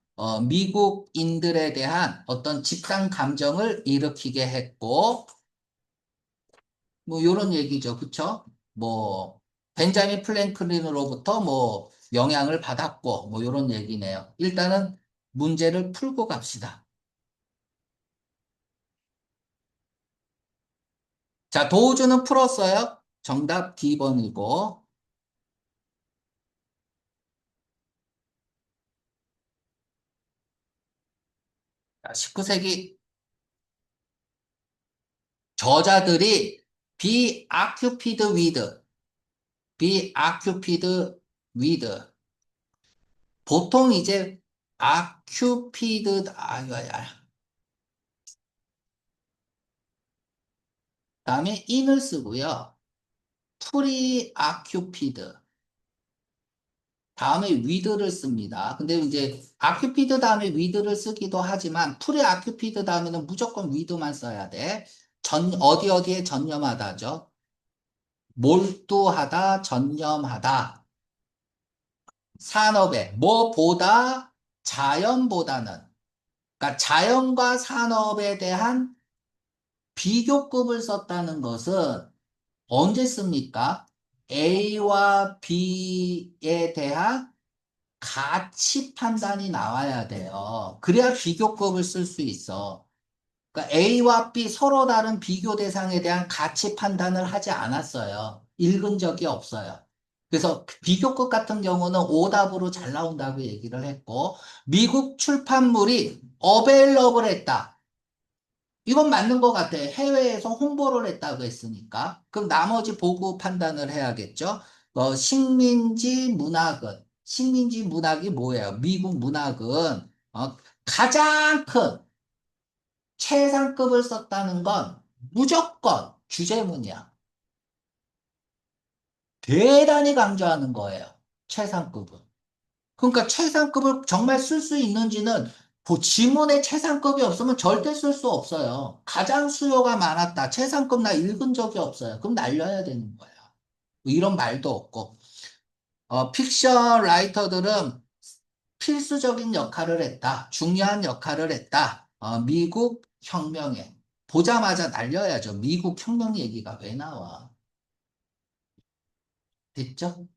S1: 미국인들에 대한 어떤 집단 감정을 일으키게 했고, 뭐 요런 얘기죠. 그쵸? 뭐 벤자민 플랭클린으로부터 뭐 영향을 받았고 뭐 요런 얘기네요. 일단은 문제를 풀고 갑시다. 자, 도우주는 풀었어요. 정답 D번이고. 자, 19세기 저자들이 be occupied with, be occupied with. 보통 이제 occupied, 다음에 in을 쓰고요. preoccupied. 다음에 with를 씁니다. 근데 이제 occupied 다음에 with를 쓰기도 하지만 preoccupied 다음에는 무조건 with만 써야 돼. 어디 어디에 전념하다죠. 몰두하다, 전념하다. 산업에 뭐보다 자연보다는 그러니까 자연과 산업에 대한 비교급을 썼다는 것은 언제 씁니까? A와 B에 대한 가치 판단이 나와야 돼요. 그래야 비교급을 쓸 수 있어. 그러니까 A와 B 서로 다른 비교 대상에 대한 가치 판단을 하지 않았어요. 읽은 적이 없어요. 그래서 비교급 같은 경우는 오답으로 잘 나온다고 얘기를 했고, 미국 출판물이 어베일러블 했다. 이건 맞는 것 같아. 해외에서 홍보를 했다고 했으니까. 그럼 나머지 보고 판단을 해야겠죠. 식민지 문학이 뭐예요? 미국 문학은 가장 큰 최상급을 썼다는 건 무조건 주제문이야. 대단히 강조하는 거예요. 최상급은. 그러니까 최상급을 정말 쓸 수 있는지는 지문에 최상급이 없으면 절대 쓸 수 없어요. 가장 수요가 많았다. 최상급 나 읽은 적이 없어요. 그럼 날려야 되는 거야. 이런 말도 없고. 픽션 라이터들은 필수적인 역할을 했다. 중요한 역할을 했다. 미국 혁명에. 보자마자 날려야죠. 미국 혁명 얘기가 왜 나와? 됐죠?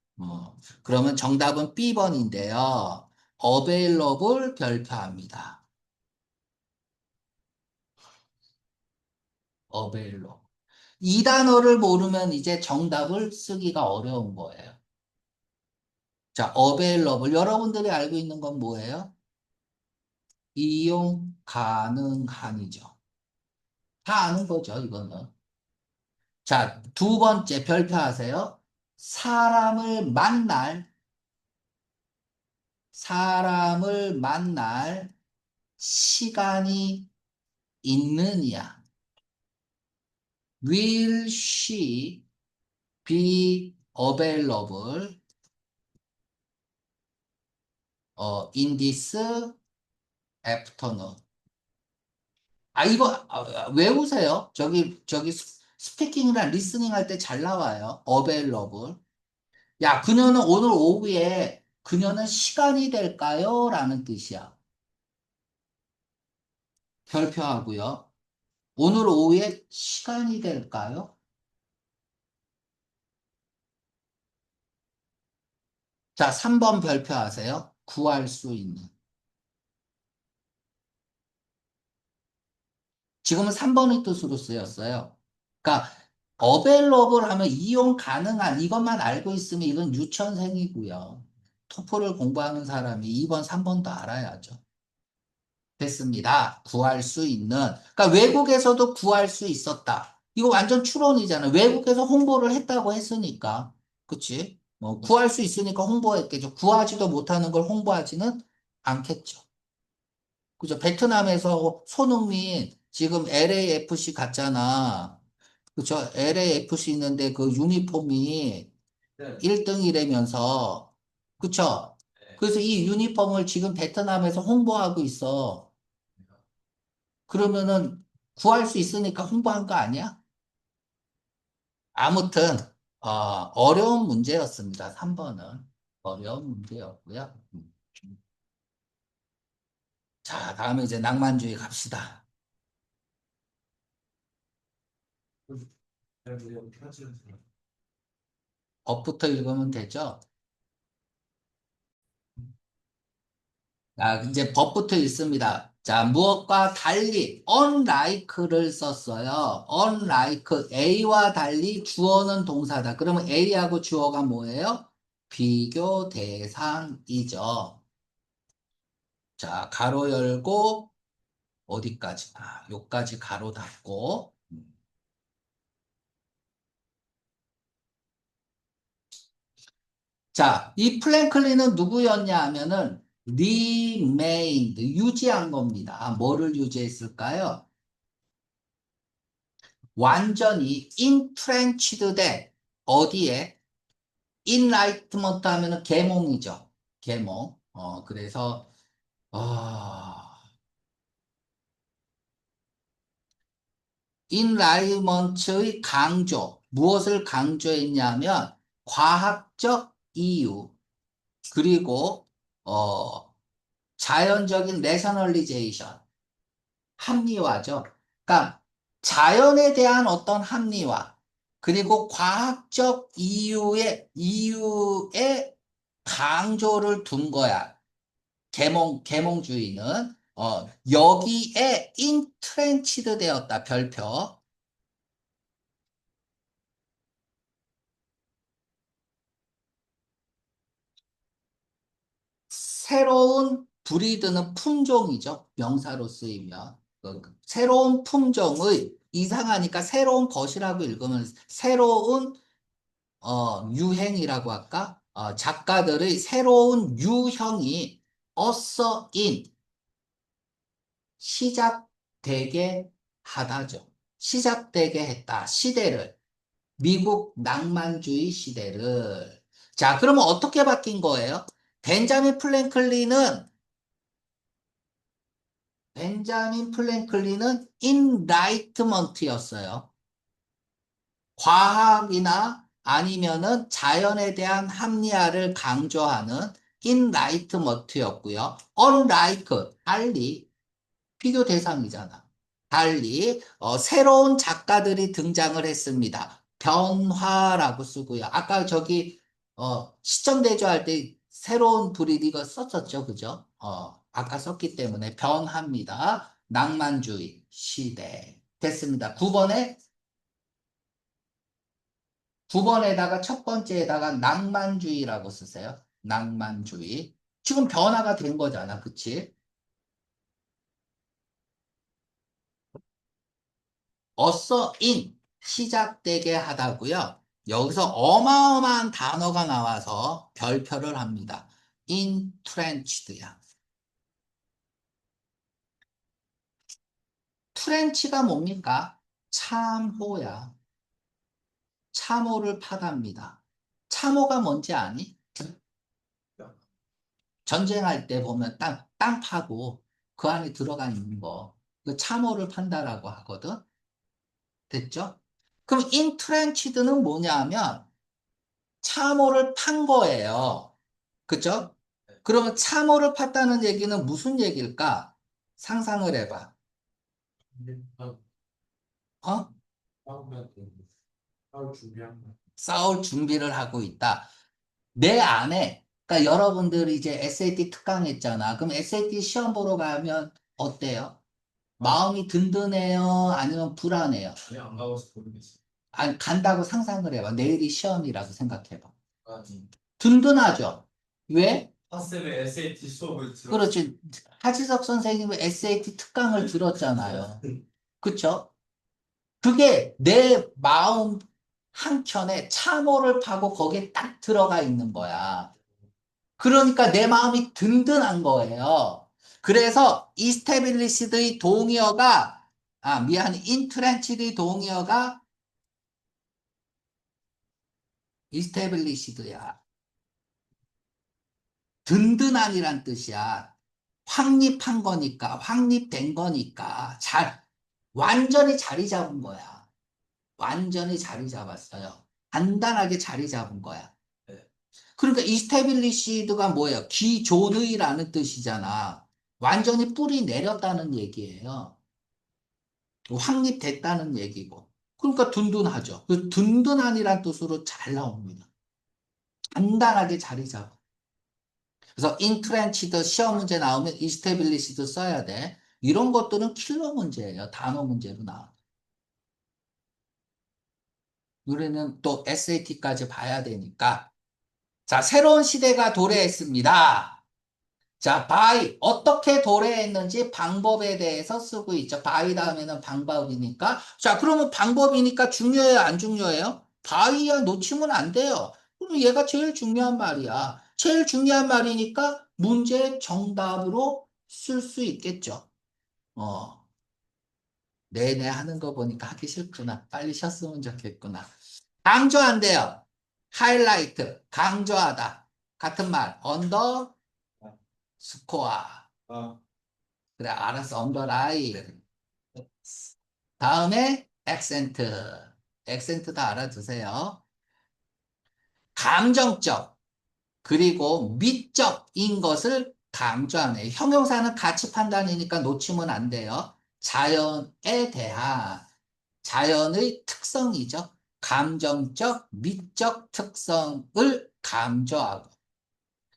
S1: 그러면 정답은 B번인데요. available 별표합니다. available. 이 단어를 모르면 이제 정답을 쓰기가 어려운 거예요. 자, available. 여러분들이 알고 있는 건 뭐예요? 이용 가능한이죠. 다 아는 거죠, 이거는. 자, 두 번째 별표하세요. 사람을 만날, 사람을 만날 시간이 있느냐. Will she be available in this afternoon? 이거 외우세요. 저기 스피킹이랑 리스닝 할 때 잘 나와요. available. 야, 그녀는 오늘 오후에 그녀는 시간이 될까요? 라는 뜻이야. 별표하고요. 오늘 오후에 시간이 될까요? 자, 3번 별표하세요. 구할 수 있는. 지금은 3번의 뜻으로 쓰였어요. 그러니까 어벨러블 하면 이용 가능한 이것만 알고 있으면 이건 유치원생이고요. 토플을 공부하는 사람이 2번, 3번도 알아야죠. 됐습니다. 구할 수 있는. 그러니까 외국에서도 구할 수 있었다. 이거 완전 추론이잖아. 외국에서 홍보를 했다고 했으니까. 그치? 구할 수 있으니까 홍보했겠죠. 구하지도 못하는 걸 홍보하지는 않겠죠. 그죠? 베트남에서 손흥민 지금 LAFC 갔잖아. 그죠? LAFC 있는데 그 유니폼이
S2: 네.
S1: 1등이라면서. 그쵸?
S2: 네.
S1: 그래서 이 유니폼을 지금 베트남에서 홍보하고 있어. 그러면은 구할 수 있으니까 홍보한 거 아니야? 아무튼, 어려운 문제였습니다. 3번은. 어려운 문제였고요. 자, 다음에 이제 낭만주의 갑시다. 업부터 읽으면 되죠? 자, 이제 법부터 있습니다. 자, 무엇과 달리 unlike를 썼어요. unlike A와 달리 주어는 동사다. 그러면 A하고 주어가 뭐예요? 비교 대상이죠. 자, 가로 열고 어디까지? 요까지 가로 닫고. 자, 이 플랭클린은 누구였냐 하면은 remained, 유지한 겁니다. 뭐를 유지했을까요? 완전히 entrenched 돼. 어디에? enlightenment 하면은 계몽이죠. 계몽. 그래서 어, enlightenment의 강조. 무엇을 강조했냐면 과학적 이유 그리고 자연적인 레셔널리제이션. 합리화죠. 그러니까 자연에 대한 어떤 합리화, 그리고 과학적 이유에 강조를 둔 거야. 계몽주의는. 여기에 인트렌치드 되었다. 별표. 새로운 브리드는 품종이죠. 명사로 쓰이면. 새로운 품종의 이상하니까 새로운 것이라고 읽으면 새로운 유행이라고 할까? 작가들의 새로운 유형이 어서인 시작되게 하다죠. 시작되게 했다. 시대를. 미국 낭만주의 시대를. 자, 그러면 어떻게 바뀐 거예요? 벤자민 플랭클린은 벤자민 플랭클린은 인라이트먼트였어요. 과학이나 아니면은 자연에 대한 합리화를 강조하는 인라이트먼트였고요. unlike, 달리, 비교 대상이잖아. 달리, 새로운 작가들이 등장을 했습니다. 변화라고 쓰고요. 아까 저기, 시점대조 할 때 새로운 불이 이거 썼었죠. 그죠? 아까 썼기 때문에 변합니다. 낭만주의 시대. 됐습니다. 9번에다가 첫 번째에다가 낭만주의라고 쓰세요. 낭만주의. 지금 변화가 된 거잖아. 그치? 어서인 시작되게 하다고요. 여기서 어마어마한 단어가 나와서 별표를 합니다. entrenched야. 트렌치가 뭡니까? 참호야. 참호를 파답니다. 참호가 뭔지 아니? 전쟁할 때 보면 땅 파고 그 안에 들어가 있는 거. 그 참호를 판다라고 하거든. 됐죠? 그럼 인트렌치드는 뭐냐 면 참호를 판 거예요. 그죠? 그러면 참호를 팠다는 얘기는 무슨 얘기일까? 상상을 해봐. 어? 싸울 준비를 하고 있다. 내 안에, 그러니까 여러분들이 이제 SAT 특강했잖아. 그럼 SAT 시험 보러 가면 어때요? 마음이 든든해요? 아니면 불안해요?
S2: 안 가봐서 모르겠어.
S1: 아니, 간다고 상상을 해봐. 내일이 시험이라고 생각해봐. 든든하죠? 왜?
S2: 핫쌤의 SAT 수업을
S1: 그렇지. 하지석 선생님의 SAT 특강을 들었잖아요. 그쵸? 그게 내 마음 한켠에 참호를 파고 거기에 딱 들어가 있는 거야. 그러니까 내 마음이 든든한 거예요. 그래서 이스테빌리시드의 동의어가, 인트렌치드의 동의어가 이스테빌리시드야. 든든한이란 뜻이야. 확립한 거니까, 확립된 거니까, 완전히 자리 잡은 거야. 완전히 자리 잡았어요. 간단하게 자리 잡은 거야. 그러니까 이스테빌리시드가 뭐예요? 기존의라는 뜻이잖아. 완전히 뿌리 내렸다는 얘기예요. 확립됐다는 얘기고. 그러니까 든든하죠. 그 든든한이란 뜻으로 잘 나옵니다. 간단하게 자리 잡아. 그래서 entrenched 시험 문제 나오면 established 써야 돼. 이런 것들은 킬러 문제예요. 단어 문제로 나와. 우리는 또 SAT까지 봐야 되니까. 자, 새로운 시대가 도래했습니다. 자, by 어떻게 도래했는지 방법에 대해서 쓰고 있죠. by 다음에는 방법이니까. 자, 그러면 방법이니까 중요해요, 안 중요해요? by야 놓치면 안 돼요. 그럼 얘가 제일 중요한 말이야. 제일 중요한 말이니까 문제 정답으로 쓸 수 있겠죠. 어, 네네 하는 거 보니까 하기 싫구나. 빨리 쉬었으면 좋겠구나. 강조한대요. 하이라이트, 강조하다. 같은 말, 언더 스코어.
S2: 아,
S1: 그래, 알았어. 언더라인. 다음에 액센트. 액센트 다 알아두세요. 감정적, 그리고 미적인 것을 강조하네. 형용사는 가치 판단이니까 놓치면 안 돼요. 자연에 대한, 자연의 특성이죠. 감정적, 미적 특성을 강조하고.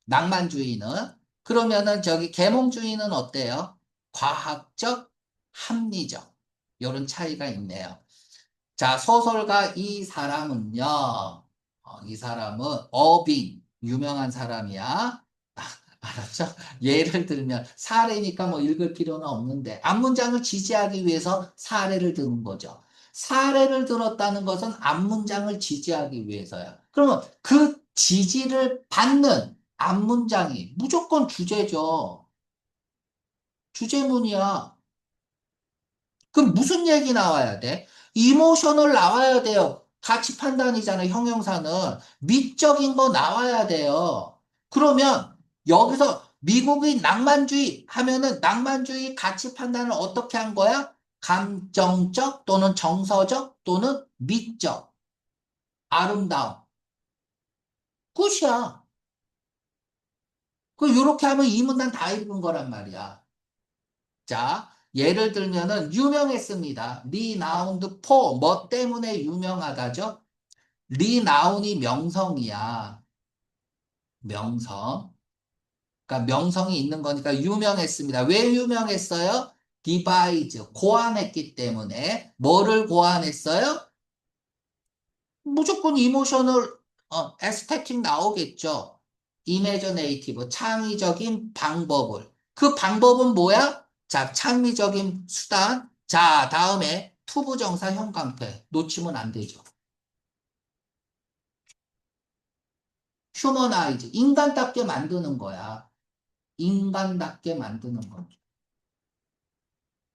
S1: 낭만주의는 그러면은 저기 계몽주의는 어때요? 과학적, 합리적 이런 차이가 있네요. 자, 소설가 이 사람은요. 이 사람은 어빙 유명한 사람이야. 알았죠? 예를 들면 사례니까 뭐 읽을 필요는 없는데 앞문장을 지지하기 위해서 사례를 드는 거죠. 사례를 들었다는 것은 앞문장을 지지하기 위해서야. 그러면 그 지지를 받는 앞문장이 무조건 주제죠. 주제문이야. 그럼 무슨 얘기 나와야 돼? 이모셔널 나와야 돼요. 가치 판단이잖아요, 형용사는. 미적인 거 나와야 돼요. 그러면 여기서 미국의 낭만주의 하면은 낭만주의 가치 판단을 어떻게 한 거야? 감정적 또는 정서적 또는 미적, 아름다움. 끝이야. 요렇게 하면 이 문단 다 읽은 거란 말이야. 자, 예를 들면은 유명했습니다. 리나운드 포, 뭐 때문에 유명하다죠? 리나운이 명성이야. 명성. 그러니까 명성이 있는 거니까 유명했습니다. 왜 유명했어요? 디바이즈, 고안했기 때문에. 뭐를 고안했어요? 무조건 이모셔널, 에스테틱 나오겠죠. 이매저네이티브, 창의적인 방법을. 그 방법은 뭐야? 자, 창의적인 수단. 자, 다음에 투부정사 형광펜. 놓치면 안 되죠. 휴머나이즈, 인간답게 만드는 거야. 인간답게 만드는 거.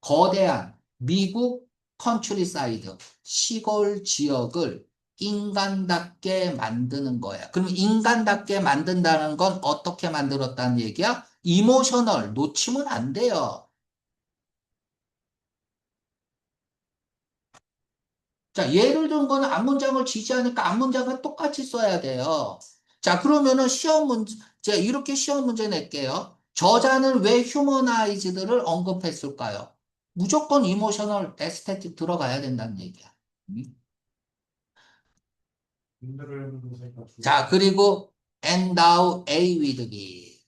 S1: 거대한 미국 컨트리사이드, 시골 지역을 인간답게 만드는 거야. 그럼 인간답게 만든다는 건 어떻게 만들었다는 얘기야? 이모셔널 놓치면 안 돼요. 자, 예를 든 거는 앞문장을 지지하니까 앞문장을 똑같이 써야 돼요. 자, 그러면은 시험 문제, 제가 이렇게 시험 문제 낼게요. 저자는 왜 휴머나이즈들을 언급했을까요? 무조건 이모셔널 에스테틱 들어가야 된다는 얘기야. 음.
S2: 인들을 생각
S1: 자, 그리고 endow A with B.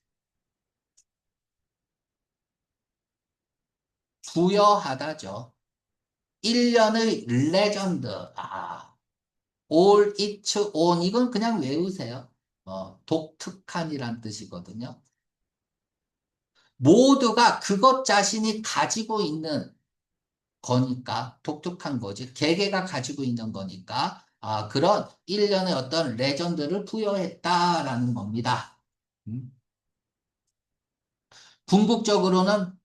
S1: 부여하다죠. 1년의 레전드. all its own. 이건 그냥 외우세요. 독특한이란 뜻이거든요. 모두가 그것 자신이 가지고 있는 거니까 독특한 거지. 개개가 가지고 있는 거니까 그런 일련의 어떤 레전드를 부여했다라는 겁니다. 음. 궁극적으로는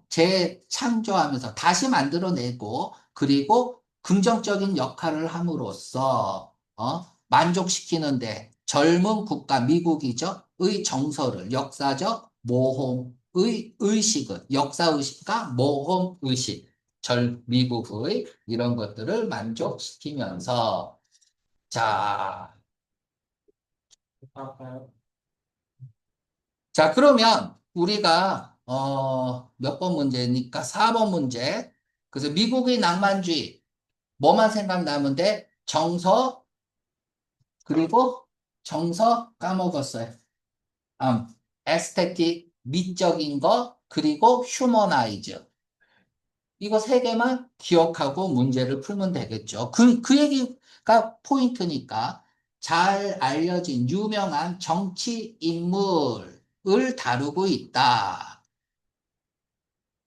S1: 재창조하면서 다시 만들어내고 그리고 긍정적인 역할을 함으로써 만족시키는데 젊은 국가 미국이죠. 의 정서를 역사적 모험의 의식을 역사의식과 모험의식 미국의 이런 것들을 만족시키면서 자,
S2: 할까요?
S1: 자, 그러면 우리가 몇 번 문제니까 4번 문제. 그래서 미국의 낭만주의 뭐만 생각나면 돼? 정서 그리고 정서 까먹었어요. 에스테틱, 미적인 거, 그리고 휴머나이즈. 이거 세 개만 기억하고 문제를 풀면 되겠죠. 그 얘기가 포인트니까 잘 알려진 유명한 정치 인물을 다루고 있다.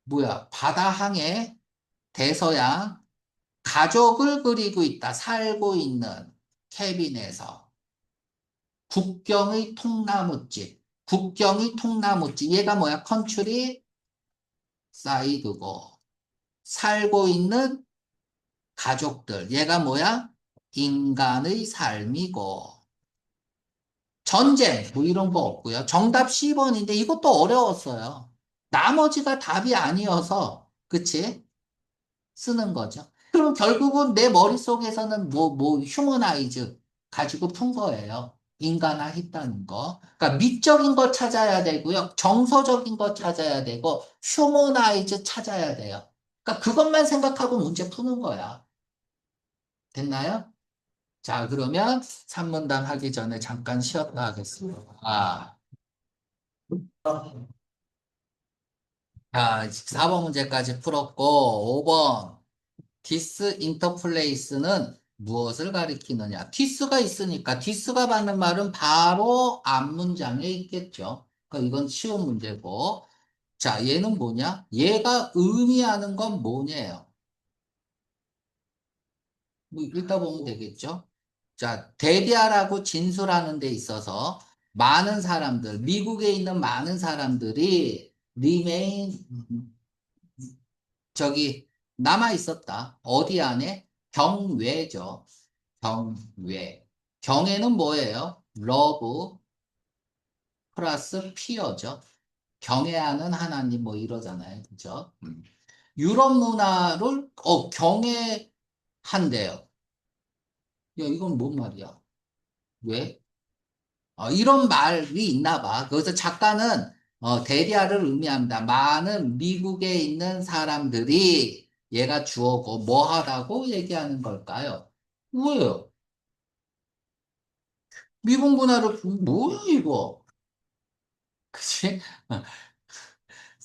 S1: 뭐야, 바다항에 대서양 가족을 그리고 있다. 살고 있는 캐빈에서. 국경의 통나무집. 국경의 통나무집. 얘가 뭐야? 컨트리 사이드고. 살고 있는 가족들. 얘가 뭐야? 인간의 삶이고. 전쟁. 뭐 이런 거 없고요. 정답 10번인데 이것도 어려웠어요. 나머지가 답이 아니어서. 그치? 쓰는 거죠. 그럼 결국은 내 머릿속에서는 휴머나이즈 가지고 푼 거예요. 인간화했다는 거. 그러니까 미적인 거 찾아야 되고요. 정서적인 거 찾아야 되고, 휴머나이즈 찾아야 돼요. 그러니까 그것만 생각하고 문제 푸는 거야. 됐나요? 자, 그러면 산문단 하기 전에 잠깐 쉬었다 하겠습니다. 자, 4번 문제까지 풀었고, 5번. 디스 인터플레이스는 무엇을 가리키느냐? 디스가 있으니까 디스가 받는 말은 바로 앞 문장에 있겠죠. 그러니까 이건 쉬운 문제고. 자, 얘는 뭐냐? 얘가 의미하는 건 뭐냐요? 뭐 읽다 보면 되겠죠. 자, 대비하라고 진술하는 데 있어서 많은 사람들, 미국에 있는 많은 사람들이 remain 저기 남아 있었다. 어디 안에? 경외죠. 경외. 경외는 뭐예요? love 플러스 fear죠. 경외하는 하나님 뭐 이러잖아요. 그죠? 유럽 문화를 경외한대요. 야, 이건 뭔 말이야? 왜? 이런 말이 있나 봐. 그래서 작가는 대리아를 의미합니다. 많은 미국에 있는 사람들이 얘가 주어고 뭐 하라고 얘기하는 걸까요? 뭐예요? 미국 문화를 뭐야 이거? 그치?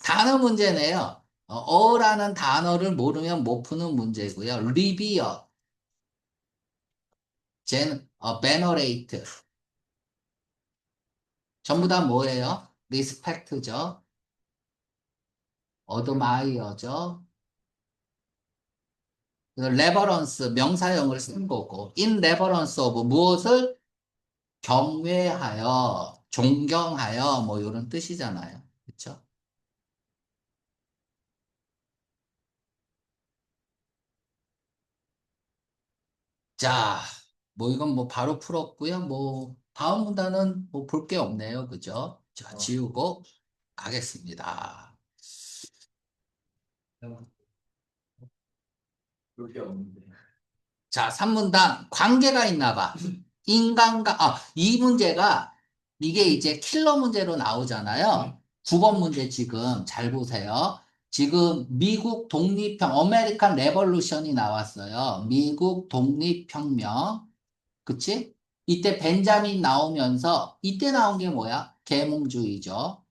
S1: 단어 문제네요. 어라는 단어를 모르면 못 푸는 문제고요. 리비어, 베너레이트 전부 다 뭐예요? 리스펙트죠. 어드마이어죠. 레버런스 명사형을 쓴 거고 in reverence of 무엇을 경외하여 존경하여 뭐 이런 뜻이잖아요. 그렇죠? 자, 뭐 이건 뭐 바로 풀었고요. 뭐 다음 문단은 뭐 볼 게 없네요. 그죠? 자, 지우고 가겠습니다.
S2: 그게 없는데.
S1: 자, 3문단 관계가 있나 봐. 이 문제가 이게 이제 킬러 문제로 나오잖아요. 9번 문제 지금 잘 보세요. 지금 미국 독립혁명, 어메리칸 레볼루션이 나왔어요. 미국 독립혁명. 그치? 이때 벤자민 나오면서 이때 나온 게 뭐야? 계몽주의죠.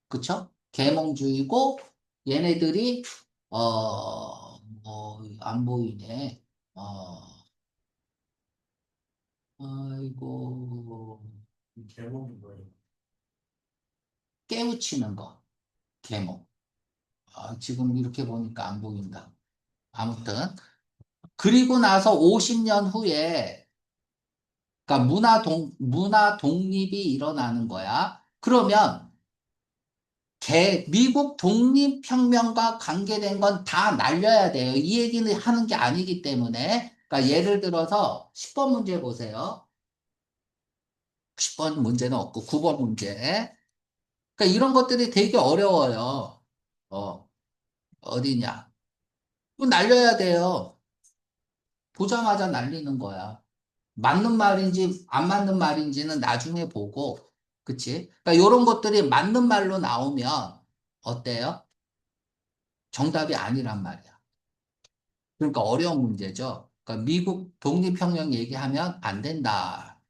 S1: 그쵸? 계몽주의고 얘네들이 안 보이네. 어, 아이고,
S2: 제목이 뭐예요?
S1: 깨우치는 거, 계몽. 지금 이렇게 보니까 안 보인다. 아무튼. 그리고 나서 50년 후에, 그러니까 문화 독립이 일어나는 거야. 그러면, 미국 독립혁명과 관계된 건 다 날려야 돼요. 이 얘기는 하는 게 아니기 때문에. 그러니까 예를 들어서 10번 문제 보세요. 10번 문제는 없고 9번 문제. 그러니까 이런 것들이 되게 어려워요. 어, 어디냐? 이거 날려야 돼요. 보자마자 날리는 거야. 맞는 말인지 안 맞는 말인지는 나중에 보고, 그치? 그러니까 이런 것들이 맞는 말로 나오면 어때요? 정답이 아니란 말이야. 그러니까 어려운 문제죠. 그러니까 미국 독립혁명 얘기하면 안 된다.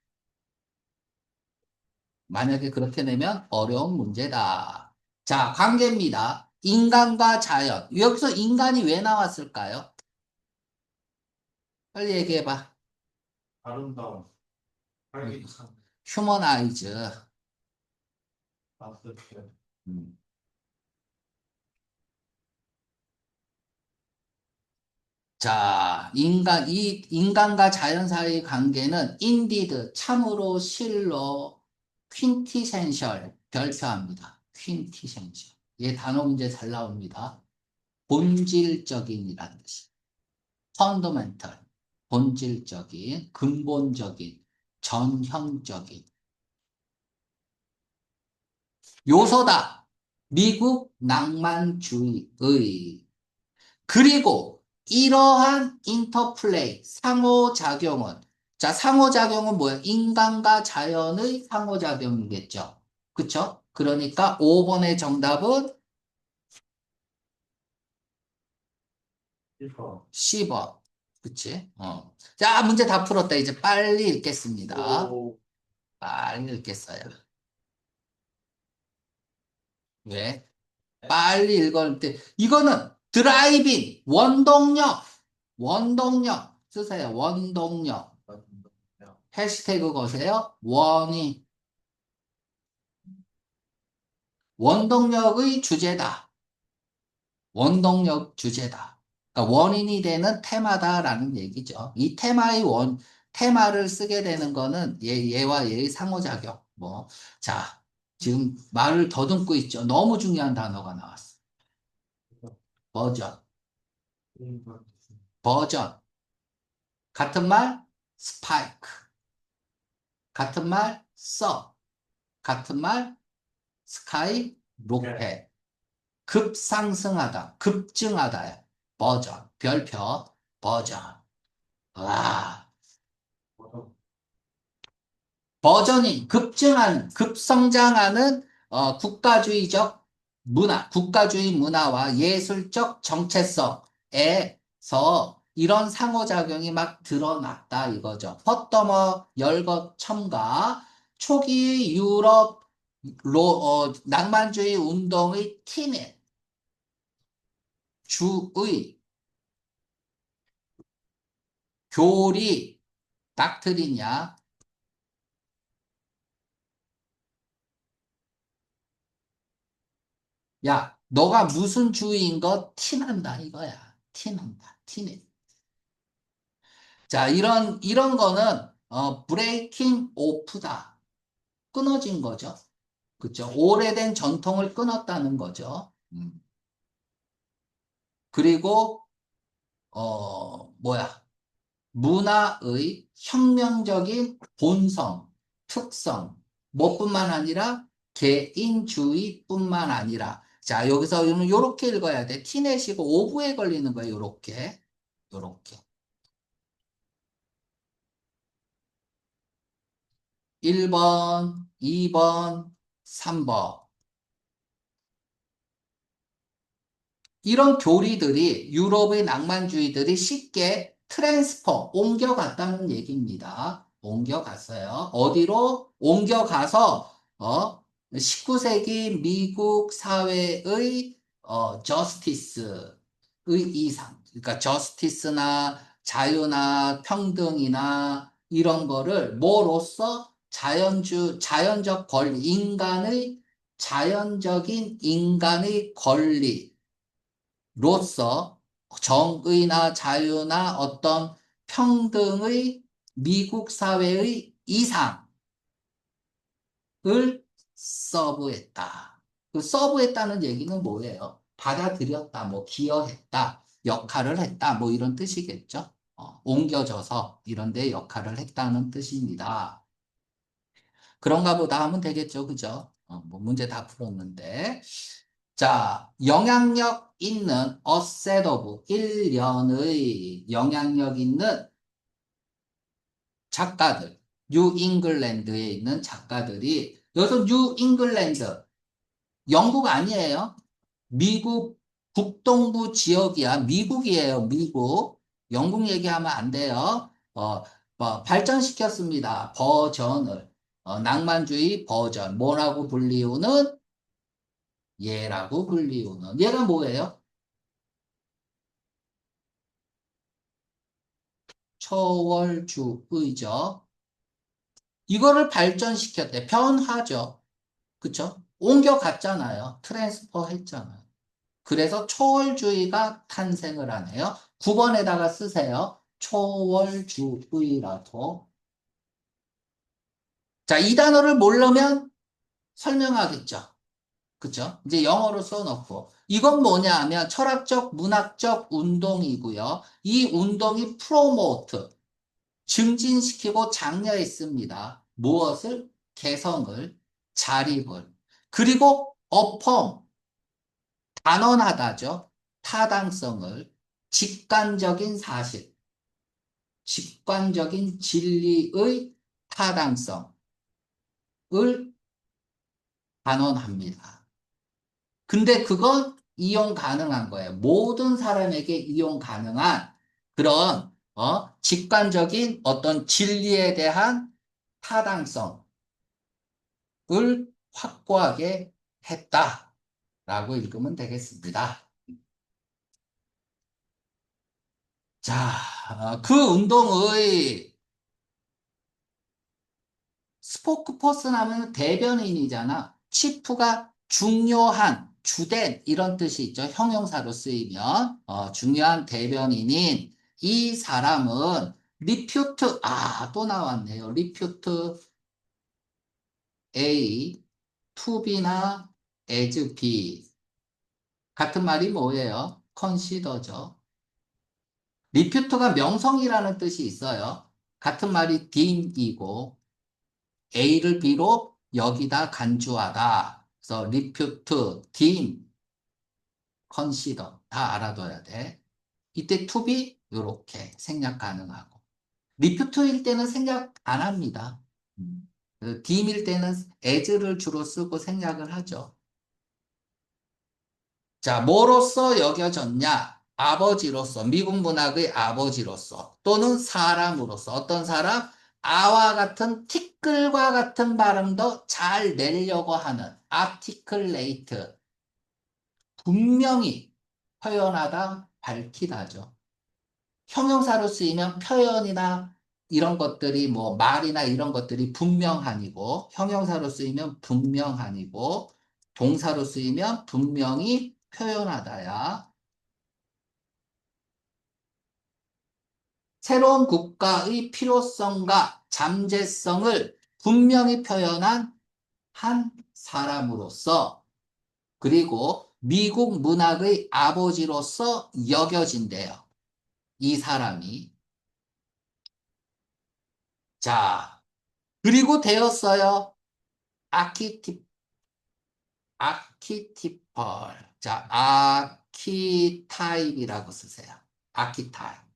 S1: 만약에 그렇게 내면 어려운 문제다. 자, 관계입니다. 인간과 자연. 여기서 인간이 왜 나왔을까요? 빨리 얘기해봐.
S2: 아름다운 활기찬
S1: 휴머나이즈.
S2: 따뜻해
S1: 음. 자, 인간과 자연 사이의 관계는 indeed, 참으로, 실로, quintessential, 별표합니다. quintessential. 얘 단어 문제 잘 나옵니다. 본질적인이라는 뜻이. fundamental, 본질적인, 근본적인, 전형적인. 요소다. 미국 낭만주의의. 그리고 이러한 인터플레이, 상호작용은, 자, 상호작용은 뭐예요? 인간과 자연의 상호작용이겠죠. 그쵸? 그러니까 5번의 정답은
S2: 실버
S1: 10번. 그치? 자, 문제 다 풀었다. 이제 빨리 읽겠습니다.
S2: 오
S1: 빨리 읽겠어요. 왜? 빨리 읽을 때, 이거는 드라이빙, 원동력 쓰세요. 원동력. 해시태그 거세요. 원동력의 주제다. 원동력 주제다. 그러니까 원인이 되는 테마다라는 얘기죠. 이 테마를 쓰게 되는 거는 얘와 얘의 상호작용. 자, 지금 말을 더듬고 있죠. 너무 중요한 단어가 나왔어. 버전, 버전. 같은 말, 스파이크. 같은 말, 같은 말, 스카이, 로켓. 급상승하다, 급증하다야. 별표, 버전. 와, 버전이 급성장하는 국가주의 문화와 예술적 정체성에서 이런 상호작용이 막 드러났다 이거죠. 헛더머 열거 첨가 초기 유럽 낭만주의 운동의 티넷 주의 교리 닥트리냐 야 너가 무슨 주의인 거 티난다 이거야 티난다 티넷 자 이런 거는 브레이킹 오프다 끊어진 거죠 그죠 오래된 전통을 끊었다는 거죠 그리고 뭐야 문화의 혁명적인 본성, 특성, 뭐뿐만 아니라 개인주의뿐만 아니라 자 여기서 요렇게 읽어야 돼. 티넷이고 오브에 걸리는 거야. 요렇게 1번, 2번, 3번 이런 교리들이 유럽의 낭만주의들이 쉽게 옮겨갔다는 얘기입니다. 옮겨갔어요. 어디로? 옮겨가서 19세기 미국 사회의 저스티스의 이상, 그러니까 저스티스나 자유나 평등이나 이런 거를 뭐로써 자연적 권리, 자연적인 인간의 권리 로서 정의나 자유나 어떤 평등의 미국 사회의 이상을 서브했다. 그 서브했다는 얘기는 뭐예요? 받아들였다, 기여했다, 역할을 했다, 이런 뜻이겠죠? 옮겨져서 이런 데 역할을 했다는 뜻입니다. 그런가 보다 하면 되겠죠, 그죠? 문제 다 풀었는데. 자, 영향력 있는 어셋 오브 1년의 영향력 있는 작가들, 뉴 잉글랜드에 있는 작가들이 여기서 뉴 잉글랜드, 영국 아니에요. 미국 북동부 지역이야. 미국이에요. 미국. 영국 얘기하면 안 돼요. 발전시켰습니다. 버전을. 낭만주의 버전. 뭐라고 불리우는? 얘라고 불리우는. 얘가 뭐예요? 초월주의죠. 이거를 발전시켰대. 변화죠. 그쵸? 옮겨갔잖아요. 트랜스퍼 했잖아요. 그래서 초월주의가 탄생을 하네요. 9번에다가 쓰세요. 초월주의라고. 자, 이 단어를 모르면 설명하겠죠. 그쵸? 이제 영어로 써놓고. 이건 뭐냐 하면 철학적, 문학적 운동이고요. 이 운동이 프로모트, 증진시키고 장려했습니다. 무엇을? 개성을, 자립을. 그리고 어펌, 단언하다죠. 타당성을, 직관적인 사실, 직관적인 진리의 타당성을 단언합니다. 근데 그건 이용 가능한 거예요. 모든 사람에게 이용 가능한 그런 직관적인 어떤 진리에 대한 타당성을 확고하게 했다라고 읽으면 되겠습니다. 자, 그 운동의 스포크퍼슨 하면 대변인이잖아. 치프가 중요한, 주된 이런 뜻이 있죠. 형용사로 쓰이면 중요한 대변인인 이 사람은 리퓨트 또 나왔네요. 리퓨트 A, to B나 as B 같은 말이 뭐예요? consider죠. 리퓨트가 명성이라는 뜻이 있어요. 같은 말이 deem이고 A를 B로 여기다 간주하다. 그래서 repute, deem, consider 다 알아둬야 돼. 이때 to be 이렇게 생략 가능하고 repute일 때는 생략 안 합니다. deem일 때는 as를 주로 쓰고 생략을 하죠. 자, 뭐로서 여겨졌냐? 아버지로서, 미국 문학의 아버지로서, 또는 사람으로서, 어떤 사람? 아와 같은 티끌과 같은 발음도 잘 내려고 하는 articulate, 분명히 표현하다, 밝히다죠. 형용사로 쓰이면 표현이나 이런 것들이 뭐 말이나 이런 것들이 분명하니고, 형용사로 쓰이면 분명하니고, 동사로 쓰이면 분명히 표현하다야. 새로운 국가의 필요성과 잠재성을 분명히 표현한 한 사람으로서 그리고 미국 문학의 아버지로서 여겨진대요. 이 사람이. 자, 그리고 되었어요. 아키티, 아키티펄. 자, 아키타입이라고 쓰세요. 아키타입.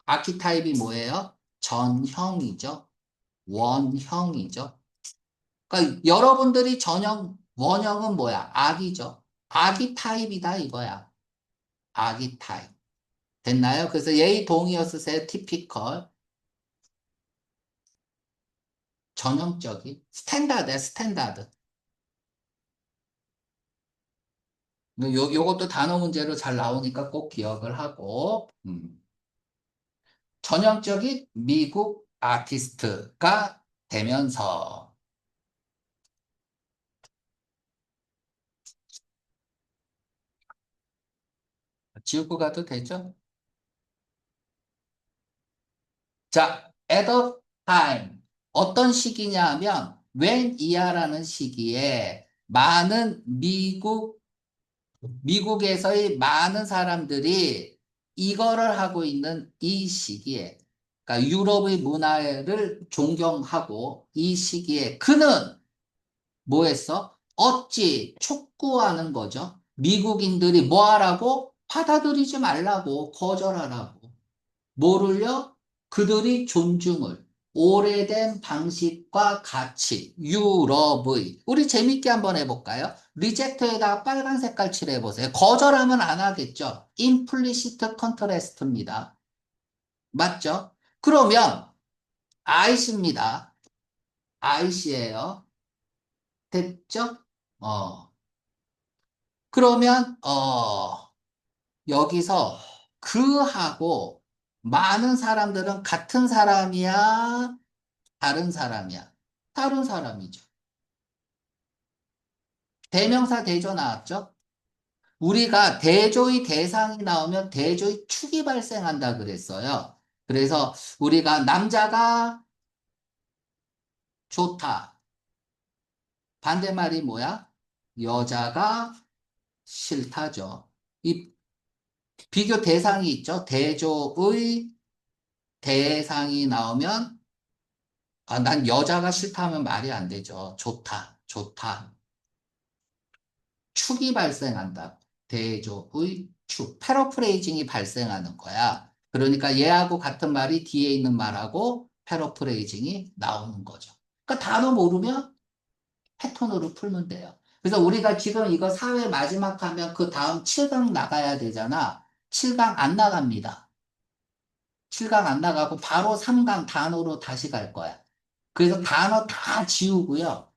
S1: 아키타입이 뭐예요? 전형이죠. 원형이죠. 그러니까 여러분들이 원형은 뭐야? 악이죠. 악이 타입이다 이거야. 악이 타입. 됐나요? 그래서 예의 동의어 쓰세요. 티피컬. 전형적인. 스탠다드야, 스탠다드. 요것도 단어 문제로 잘 나오니까 꼭 기억을 하고. 전형적인 미국 아티스트가 되면서 지우고 가도 되죠? 자, at a time. 어떤 시기냐 하면 when 이하라는 시기에 많은 미국에서의 많은 사람들이 이거를 하고 있는 이 시기에 그러니까 유럽의 문화를 존경하고 이 시기에 그는 뭐 했어? 어찌 촉구하는 거죠. 미국인들이 뭐 하라고? 받아들이지 말라고 거절하라고. 뭐를요? 그들이 존중을 오래된 방식과 가치, 유럽의 우리 재밌게 한번 해볼까요? 리젝트에다가 빨간 색깔 칠해보세요. 거절하면 안 하겠죠? implicit contrast입니다. 맞죠? 그러면 I십니다. IC예요. 됐죠? 그러면, 여기서 그하고 많은 사람들은 같은 사람이야? 다른 사람이야? 다른 사람이죠. 대명사 대조 나왔죠? 우리가 대조의 대상이 나오면 대조의 축이 발생한다 그랬어요. 그래서 우리가 남자가 좋다. 반대말이 뭐야? 여자가 싫다죠. 이 비교 대상이 있죠. 대조의 대상이 나오면 난 여자가 싫다면 말이 안 되죠. 좋다, 좋다. 축이 발생한다. 대조의 축. 패러프레이징이 발생하는 거야. 그러니까 얘하고 같은 말이 뒤에 있는 말하고 패러프레이징이 나오는 거죠. 그러니까 단어 모르면 패턴으로 풀면 돼요. 그래서 우리가 지금 이거 사회 마지막 하면 그 다음 7강 나가야 되잖아. 7강 안 나갑니다. 7강 안 나가고 바로 3강 단어로 다시 갈 거야. 그래서 단어 다 지우고요.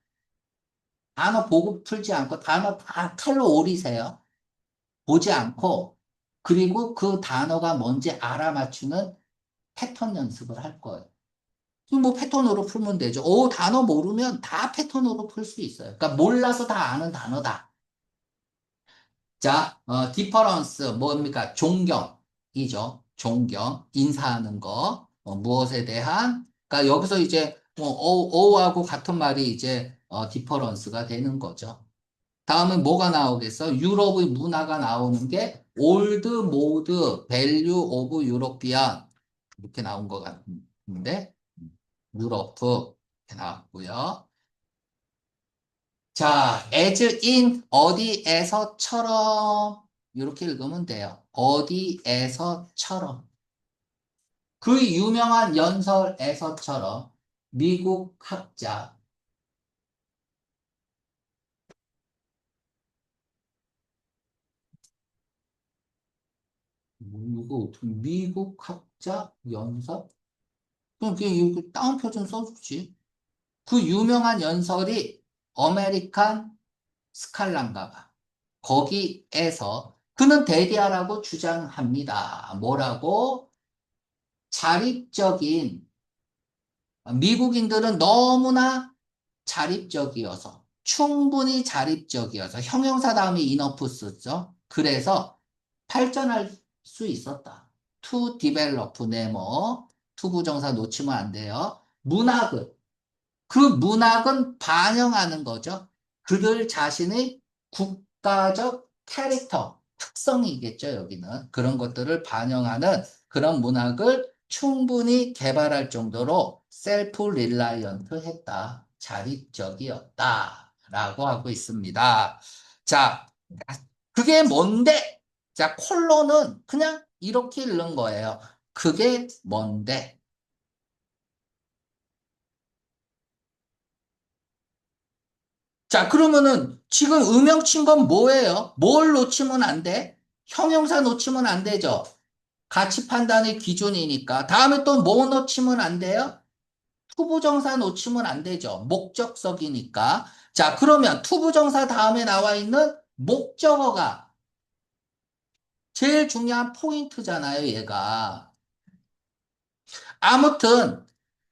S1: 단어 보고 풀지 않고 단어 다 칼로 오리세요. 보지 않고 그리고 그 단어가 뭔지 알아맞추는 패턴 연습을 할 거예요. 그럼 뭐 패턴으로 풀면 되죠. 단어 모르면 다 패턴으로 풀 수 있어요. 그러니까 몰라서 다 아는 단어다. 자, 디퍼런스 뭡니까? 존경이죠. 존경, 인사하는 거, 무엇에 대한, 그러니까 여기서 이제 어하고 같은 말이 이제 디퍼런스가 되는 거죠. 다음은 뭐가 나오겠어? 유럽의 문화가 나오는 게 올드 모드 밸류 오브 유로피안 이렇게 나온 것 같은데 유러프 이렇게 나왔고요. 자, as in 어디에서처럼 이렇게 읽으면 돼요. 어디에서처럼 그 유명한 연설에서처럼 미국 학자 이거 어떻게 미국 학자 연설? 그럼 그냥 이거 다운표 좀 써주지. 그 유명한 연설이 아메리칸 스칼란가 봐. 거기에서 그는 대대하라고 주장합니다. 뭐라고? 자립적인 미국인들은 너무나 자립적이어서 충분히 자립적이어서 형용사 다음에 이너프 쓰죠. 그래서 발전할 수 있었다. to develop 네모 투부정사 놓치면 안 돼요. 문학은 그 문학은 반영하는 거죠. 그들 자신의 국가적 캐릭터, 특성이겠죠, 여기는. 그런 것들을 반영하는 그런 문학을 충분히 개발할 정도로 셀프 릴라이언트 했다. 자립적이었다. 라고 하고 있습니다. 자, 그게 뭔데? 자, 콜론은 그냥 이렇게 읽는 거예요. 그게 뭔데? 자, 그러면은 지금 음영 친 건 뭐예요? 뭘 놓치면 안 돼? 형용사 놓치면 안 되죠? 가치 판단의 기준이니까. 다음에 또 뭐 놓치면 안 돼요? 투부정사 놓치면 안 되죠. 목적석이니까. 자, 그러면 투부정사 다음에 나와 있는 목적어가 제일 중요한 포인트잖아요, 얘가. 아무튼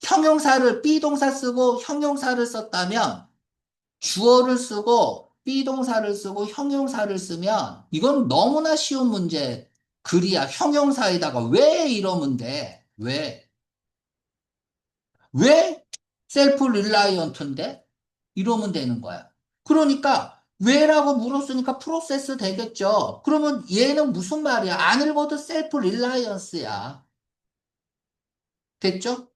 S1: 형용사를 비동사 쓰고 형용사를 썼다면 주어를 쓰고 비동사를 쓰고 형용사를 쓰면 이건 너무나 쉬운 문제. 글이야. 형용사에다가 왜 이러면 돼? 왜? 왜 셀프 릴라이언트인데? 이러면 되는 거야. 그러니까 왜라고 물었으니까 프로세스 되겠죠. 그러면 얘는 무슨 말이야? 안 읽어도 셀프 릴라이언스야. 됐죠?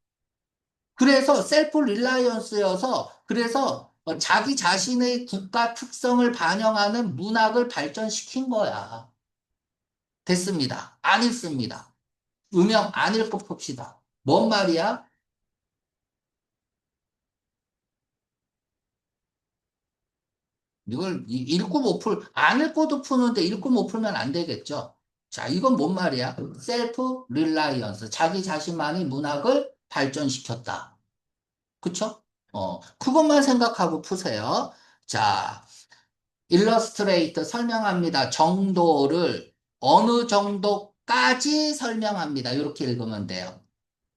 S1: 그래서 셀프 릴라이언스여서 그래서 자기 자신의 국가 특성을 반영하는 문학을 발전시킨 거야. 됐습니다. 안 읽습니다. 음영 안 읽고 풉시다. 뭔 말이야? 이걸 읽고 못 안 읽고도 푸는데 읽고 못 풀면 안 되겠죠. 자, 이건 뭔 말이야? 셀프 릴라이언스. 자기 자신만의 문학을 발전시켰다. 그쵸? 그것만 생각하고 푸세요. 자, 일러스트레이터 설명합니다. 정도를 어느 정도까지 설명합니다. 이렇게 읽으면 돼요.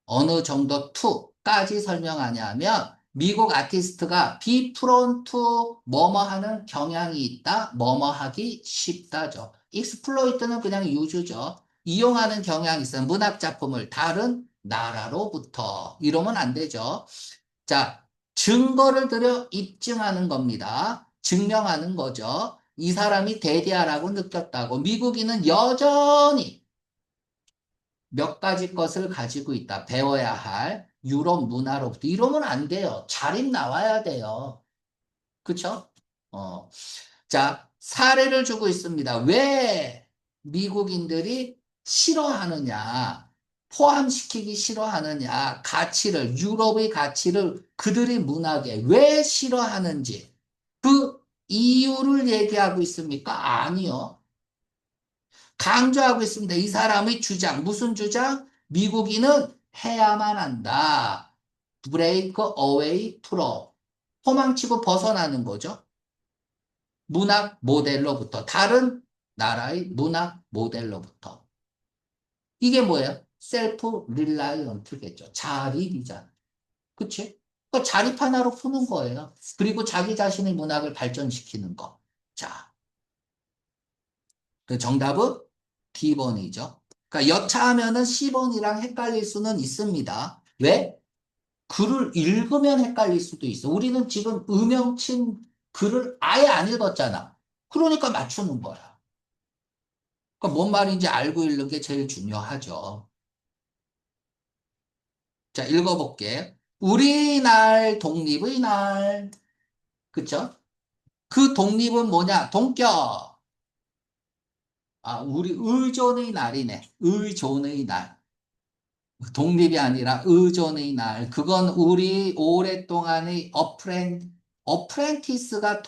S1: 어느 정도 to까지 설명하냐면 미국 아티스트가 비프론트 뭐뭐 하는 경향이 있다. 뭐뭐 하기 쉽다죠. 익스플로이트는 그냥 유주죠. 이용하는 경향이 있어요. 문학 작품을 다른 나라로부터 이러면 안 되죠. 자, 증거를 들여 입증하는 겁니다. 증명하는 거죠. 이 사람이 대대하라고 느꼈다고. 미국인은 여전히 몇 가지 것을 가지고 있다. 배워야 할 유럽 문화로부터. 이러면 안 돼요. 자립 나와야 돼요. 그쵸? 어. 자, 사례를 주고 있습니다. 왜 미국인들이 싫어하느냐? 포함시키기 싫어하느냐? 가치를, 유럽의 가치를 그들의 문학에 왜 싫어하는지 그 이유를 얘기하고 있습니까? 아니요. 강조하고 있습니다. 이 사람의 주장, 무슨 주장? 미국인은 해야만 한다. 브레이크 어웨이 프로. 도망치고 벗어나는 거죠. 문학 모델로부터. 다른 나라의 문학 모델로부터. 이게 뭐예요? 셀프 릴라이언트겠죠. 자립이잖아. 그치? 그 자립 하나로 푸는 거예요. 그리고 자기 자신의 문학을 발전시키는 거. 자, 그 정답은 B번이죠. 그러니까 여차하면은 C번이랑 헷갈릴 수는 있습니다. 왜? 글을 읽으면 헷갈릴 수도 있어. 우리는 지금 음영친 글을 아예 안 읽었잖아. 그러니까 맞추는 거야. 그러니까 뭔 말인지 알고 읽는 게 제일 중요하죠. 자, 읽어볼게. 우리 날 독립의 날. 그쵸? 그 독립은 뭐냐? 동격. 아, 우리 의존의 날이네. 의존의 날. 독립이 아니라 의존의 날. 그건 우리 오랫동안의 어프렌티스가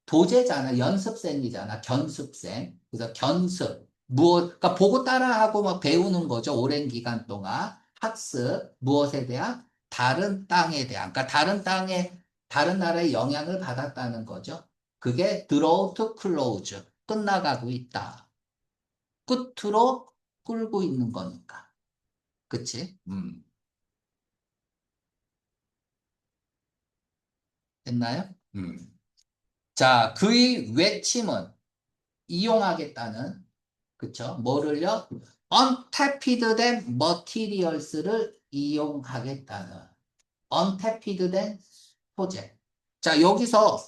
S1: 도제잖아. 연습생이잖아. 견습생. 그래서 견습. 그러니까 보고 따라하고 막 배우는 거죠. 오랜 기간 동안. 학습. 무엇에 대한? 다른 땅에 대한. 그러니까 다른 나라의 영향을 받았다는 거죠. 그게 draw to close. 끝나가고 있다. 끝으로 끌고 있는 거니까. 그치? 됐나요? 자, 그의 외침은 이용하겠다는, 그쵸? 뭐를요? untapped 된 materials를 이용하겠다는, untapped 된 소재. 자, 여기서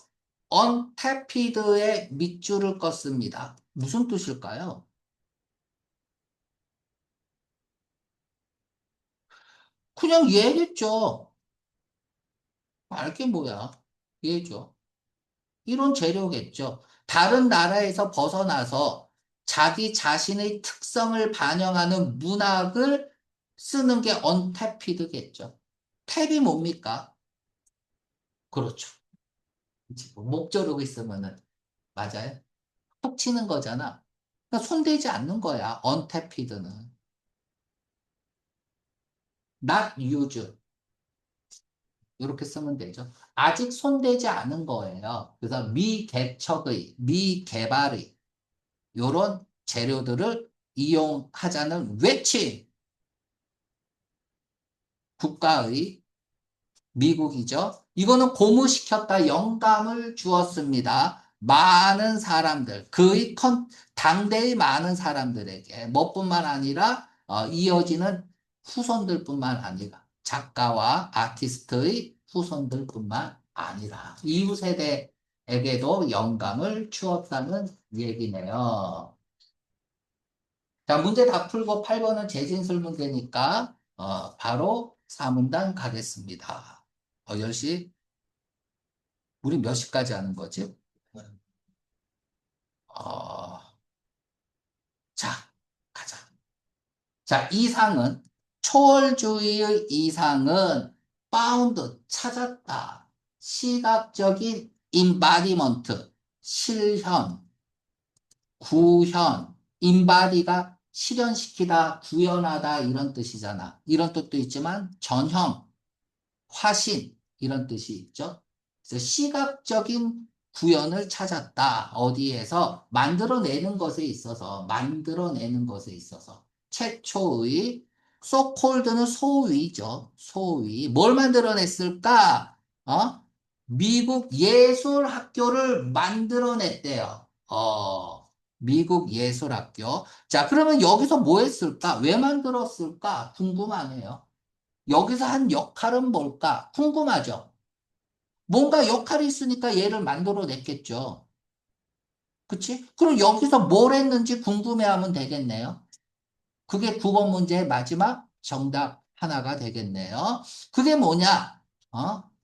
S1: untapped에 밑줄을 껐습니다. 무슨 뜻일까요? 그냥 얘겠죠. 알게 뭐야. 얘죠. 이런 재료겠죠. 다른 나라에서 벗어나서 자기 자신의 특성을 반영하는 문학을 쓰는 게 언태피드겠죠. 탭이 뭡니까? 그렇죠. 목 조르고 있으면은 맞아요. 톡 치는 거잖아. 그러니까 손대지 않는 거야. 언태피드는. not use. 이렇게 쓰면 되죠. 아직 손대지 않은 거예요. 그래서 미개척의, 미개발의 요런 재료들을 이용하자는 외침, 국가의 미국이죠. 이거는 고무시켰다 영감을 주었습니다. 많은 사람들, 당대의 많은 사람들에게 뭐뿐만 아니라 이어지는 후손들뿐만 아니라 작가와 아티스트의 후손들뿐만 아니라 이후 세대에게도 영감을 주었다는 얘기네요. 자, 문제 다 풀고 8번은 재진술 문제니까 바로 4문단 가겠습니다. 10시? 우리 몇 시까지 하는 거지? 어, 자, 가자. 자, 이상은 초월주의의 이상은 found 찾았다. 시각적인 embodiment 실현, 구현, embodi가 실현시키다, 구현하다 이런 뜻이잖아. 이런 뜻도 있지만 전형, 화신, 이런 뜻이 있죠. 그래서 시각적인 구현을 찾았다. 어디에서? 만들어내는 것에 있어서. 최초의, 소콜드는 소위죠. 소위. 뭘 만들어냈을까? 미국 예술학교를 만들어냈대요. 미국 예술학교. 자, 그러면 여기서 뭐 했을까? 왜 만들었을까? 궁금하네요. 여기서 한 역할은 뭘까? 궁금하죠? 뭔가 역할이 있으니까 얘를 만들어냈겠죠. 그치? 그럼 여기서 뭘 했는지 궁금해하면 되겠네요. 그게 9번 문제의 마지막 정답 하나가 되겠네요. 그게 뭐냐?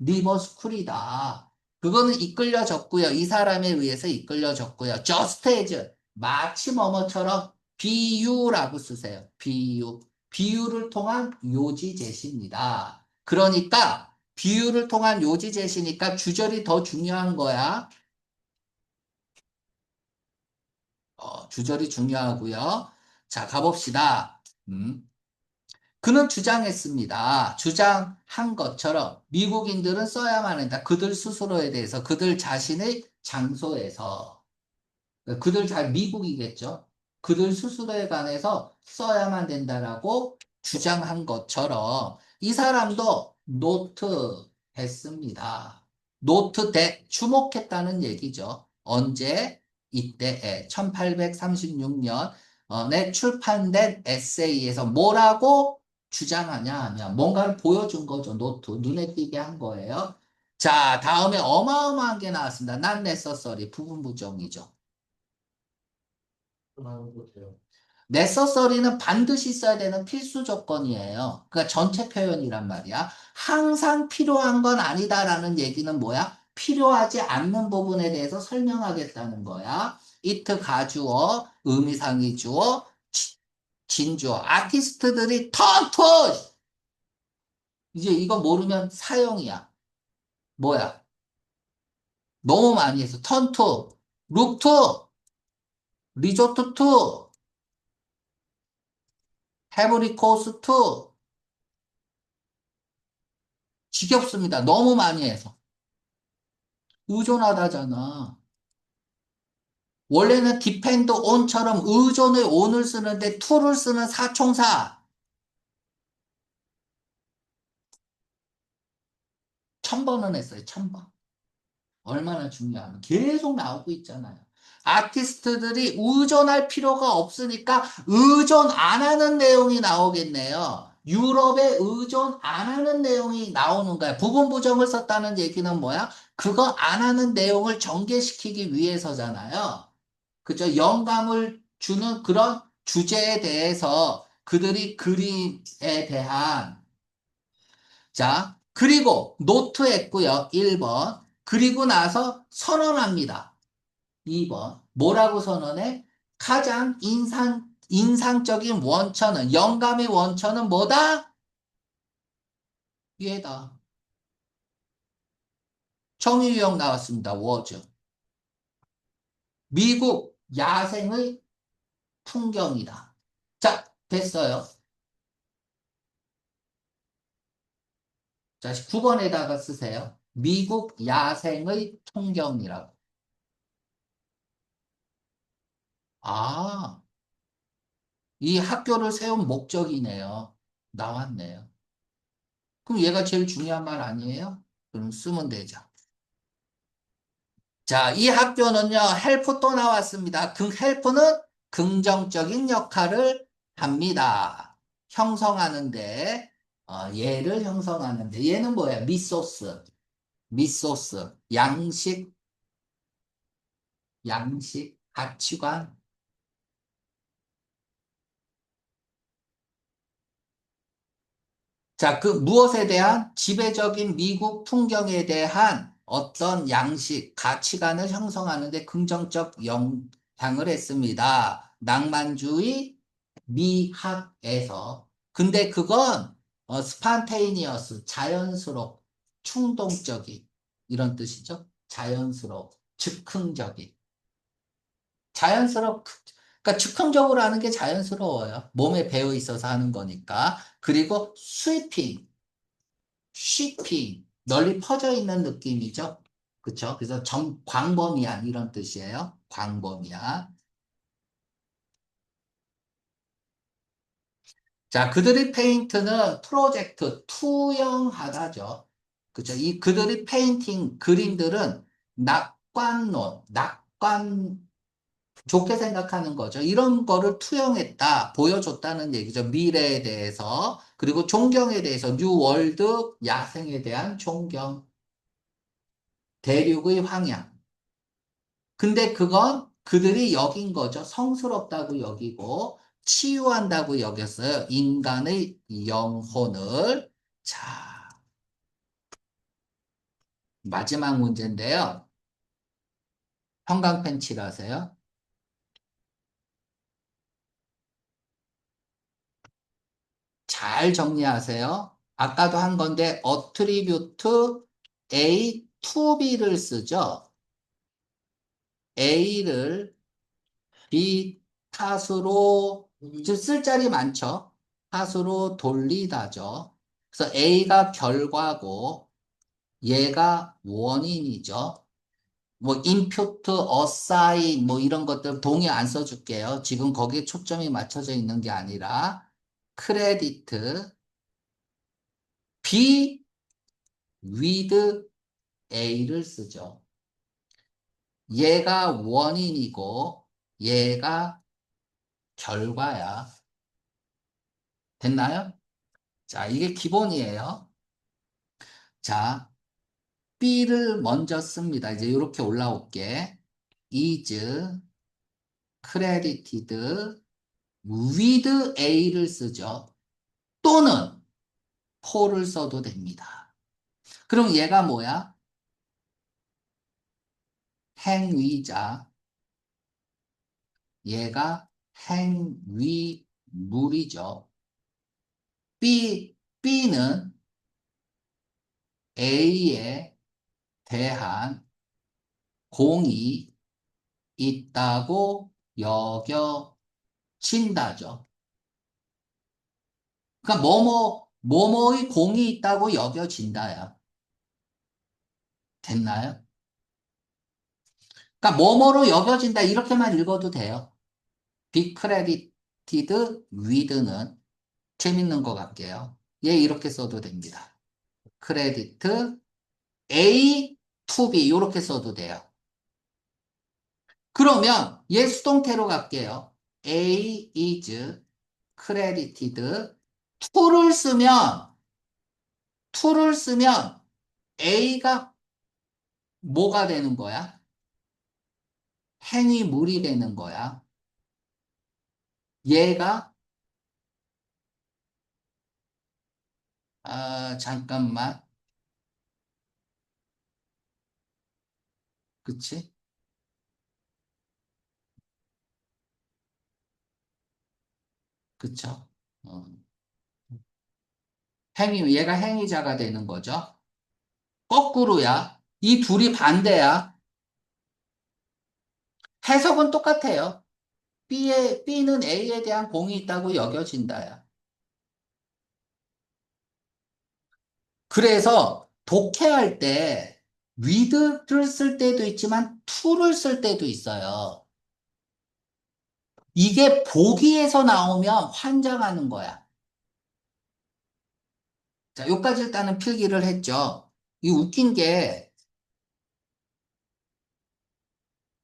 S1: 리버스쿨이다. 그거는 이끌려졌고요. 이 사람에 의해서 이끌려졌고요. just as, 마치 뭐뭐처럼 비유라고 쓰세요. 비유. 비유를 통한 요지 제시입니다. 그러니까 비유를 통한 요지 제시니까 주절이 더 중요한 거야. 주절이 중요하고요. 자, 가봅시다. 그는 주장했습니다. 주장한 것처럼 미국인들은 써야만 한다. 그들 스스로에 대해서, 그들 자신의 장소에서, 미국이겠죠. 그들 스스로에 관해서 써야만 된다라고 주장한 것처럼 이 사람도 노트했습니다. 주목했다는 얘기죠. 언제? 이때에 1836년에 출판된 에세이에서 뭐라고 주장하냐 하면 뭔가를 보여준 거죠. 눈에 띄게 한 거예요. 자, 다음에 어마어마한 게 나왔습니다. not necessary 부분 부정이죠.
S2: 나오는 거예요.
S1: necessary는 반드시 있어야 되는 필수 조건이에요. 그러니까 전체 표현이란 말이야. 항상 필요한 건 아니다라는 얘기는 뭐야? 필요하지 않는 부분에 대해서 설명하겠다는 거야. it 가주어, 의미상의 주어, 진주어. 아티스트들이 턴투! 이제 이거 모르면 사형이야. 뭐야? 너무 많이 해서 턴투, 룩투, 리조트 투, 해브리 코스 투. 지겹습니다. 너무 많이 해서. 의존하다잖아. 원래는 depend on처럼 의존의 on을 쓰는데 to를 쓰는 사총사. 1000번은 했어요. 1000번. 얼마나 중요하면 계속 나오고 있잖아요. 아티스트들이 의존할 필요가 없으니까 의존 안 하는 내용이 나오겠네요. 유럽에 의존 안 하는 내용이 나오는 거야. 부분 부정을 썼다는 얘기는 뭐야? 그거 안 하는 내용을 전개시키기 위해서잖아요. 그죠? 영감을 주는 그런 주제에 대해서 그들이 그림에 대한 자, 그리고 노트했고요. 1번. 그리고 나서 선언합니다. 2번. 뭐라고 선언해? 가장 인상적인 원천은, 영감의 원천은 뭐다? 얘다. 정의유형 나왔습니다. was. 미국 야생의 풍경이다. 자, 됐어요. 자, 9번에다가 쓰세요. 미국 야생의 풍경이라고. 아, 이 학교를 세운 목적이네요. 나왔네요. 그럼 얘가 제일 중요한 말 아니에요? 그럼 쓰면 되죠. 자, 이 학교는요, 헬프 또 나왔습니다. 그 헬프는 긍정적인 역할을 합니다. 형성하는데, 얘를 형성하는데, 얘는 뭐야? 미소스, 양식, 가치관. 자, 그 무엇에 대한 지배적인 미국 풍경에 대한 어떤 양식, 가치관을 형성하는 데 긍정적 영향을 했습니다. 낭만주의 미학에서. 근데 그건 스판테이니어스, 자연스럽, 충동적인 이런 뜻이죠. 즉흥적인. 자연스럽, 그러니까 즉흥적으로 하는 게 자연스러워요. 몸에 배어 있어서 하는 거니까. 그리고 스위핑, 쉬핑. 널리 퍼져 있는 느낌이죠. 그쵸? 그래서 광범위한 이런 뜻이에요. 광범위한. 자, 그들의 페인트는 프로젝트, 투영하다죠. 그쵸? 이 그들의 페인팅, 그림들은 좋게 생각하는 거죠. 이런 거를 투영했다, 보여줬다는 얘기죠. 미래에 대해서, 그리고 존경에 대해서, 뉴월드, 야생에 대한 존경, 대륙의 황양. 근데 그건 그들이 여긴 거죠. 성스럽다고 여기고, 치유한다고 여겼어요. 인간의 영혼을. 자, 마지막 문제인데요. 형광펜 칠하세요. 잘 정리하세요. 아까도 한 건데, attribute A to B를 쓰죠. A를 B 탓으로, 지금 쓸 자리 많죠? 탓으로 돌리다죠. 그래서 A가 결과고, 얘가 원인이죠. 뭐 input, assign 뭐 이런 것들 동의 안 써줄게요. 지금 거기에 초점이 맞춰져 있는 게 아니라 크레디트 B with A를 쓰죠. 얘가 원인이고 얘가 결과야. 됐나요? 자, 이게 기본이에요. 자, B를 먼저 씁니다. 이제 이렇게 올라올게. is credited with A를 쓰죠. 또는 for를 써도 됩니다. 그럼 얘가 뭐야? 행위자. 얘가 행위물이죠. B는 A에 대한 공이 있다고 여겨진다죠. 그러니까 뭐뭐의 공이 있다고 여겨진다야. 됐나요? 그러니까 뭐뭐로 여겨진다 이렇게만 읽어도 돼요. Be credited with는 재밌는 것 같게요. 얘 이렇게 써도 됩니다. credit A to B 이렇게 써도 돼요. 그러면 얘 수동태로 갈게요. A is credited to를 쓰면 A가 뭐가 되는 거야? 행위물이 되는 거야. 얘가 잠깐만. 그치? 그쵸? 어. 얘가 행위자가 되는 거죠. 거꾸로야. 이 둘이 반대야. 해석은 똑같아요. B는 A에 대한 공이 있다고 여겨진다야. 그래서 독해할 때 with를 쓸 때도 있지만 to를 쓸 때도 있어요. 이게 보기에서 나오면 환장하는 거야. 자, 여기까지 일단은 필기를 했죠. 이 웃긴 게